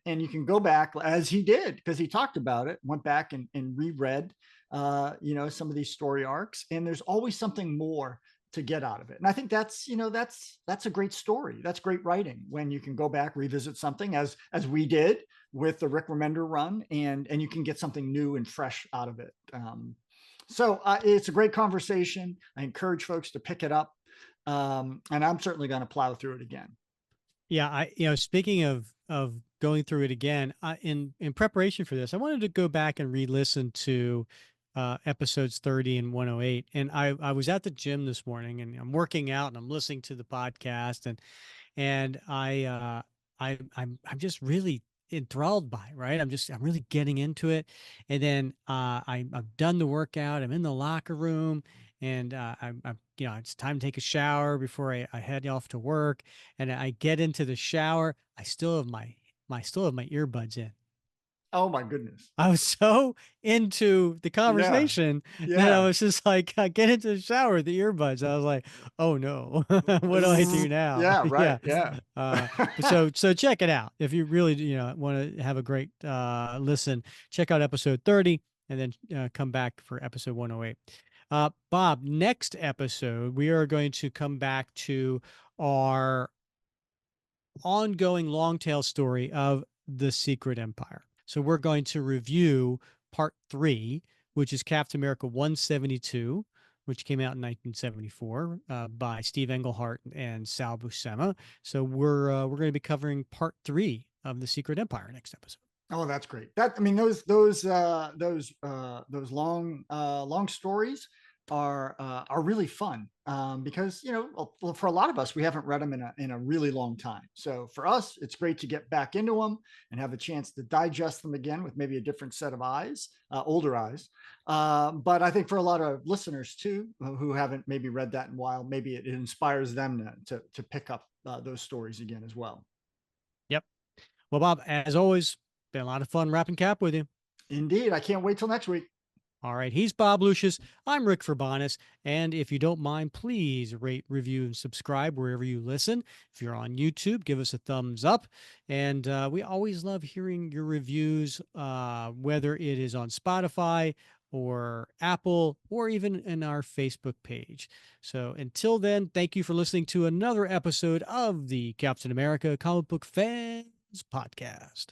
And you can go back, as he did, because he talked about it, went back and reread some of these story arcs, and there's always something more to get out of it. And I think that's a great story. That's great writing when you can go back, revisit something, as we did with the Rick Remender run, and you can get something new and fresh out of it. So it's a great conversation. I encourage folks to pick it up, and I'm certainly going to plow through it again. Yeah, speaking of going through it again, in preparation for this, I wanted to go back and re-listen to episodes 30 and 108. And I was at the gym this morning, and I'm working out, and I'm listening to the podcast, and I'm just really enthralled by it, right? I'm really getting into it. And then I've done the workout. I'm in the locker room, and I'm it's time to take a shower before I head off to work. And I get into the shower. I still have my earbuds in. Oh my goodness. I was so into the conversation that I was just like, I get into the shower with the earbuds. I was like, oh no, what do I do now? Yeah, right. Yeah. So check it out. If you really, want to have a great listen, check out episode 30 and then come back for episode 108. Bob, next episode, we are going to come back to our ongoing long tail story of the Secret Empire. So we're going to review part 3, which is Captain America 172, which came out in 1974 by Steve Englehart and Sal Buscema. So we're going to be covering part 3 of the Secret Empire next episode. Oh, that's great. Those long stories are really fun, because for a lot of us, we haven't read them in a really long time. So for us, it's great to get back into them and have a chance to digest them again with maybe a different set of eyes, older eyes. But I think for a lot of listeners too, who haven't maybe read that in a while, maybe it inspires them to pick up those stories again as well. Yep. Well, Bob, as always, been a lot of fun wrapping cap with you. Indeed. I can't wait till next week. All right. He's Bob Lucius. I'm Rick Verbanis. And if you don't mind, please rate, review, and subscribe wherever you listen. If you're on YouTube, give us a thumbs up. And we always love hearing your reviews, whether it is on Spotify or Apple or even in our Facebook page. So until then, thank you for listening to another episode of the Captain America Comic Book Fans Podcast.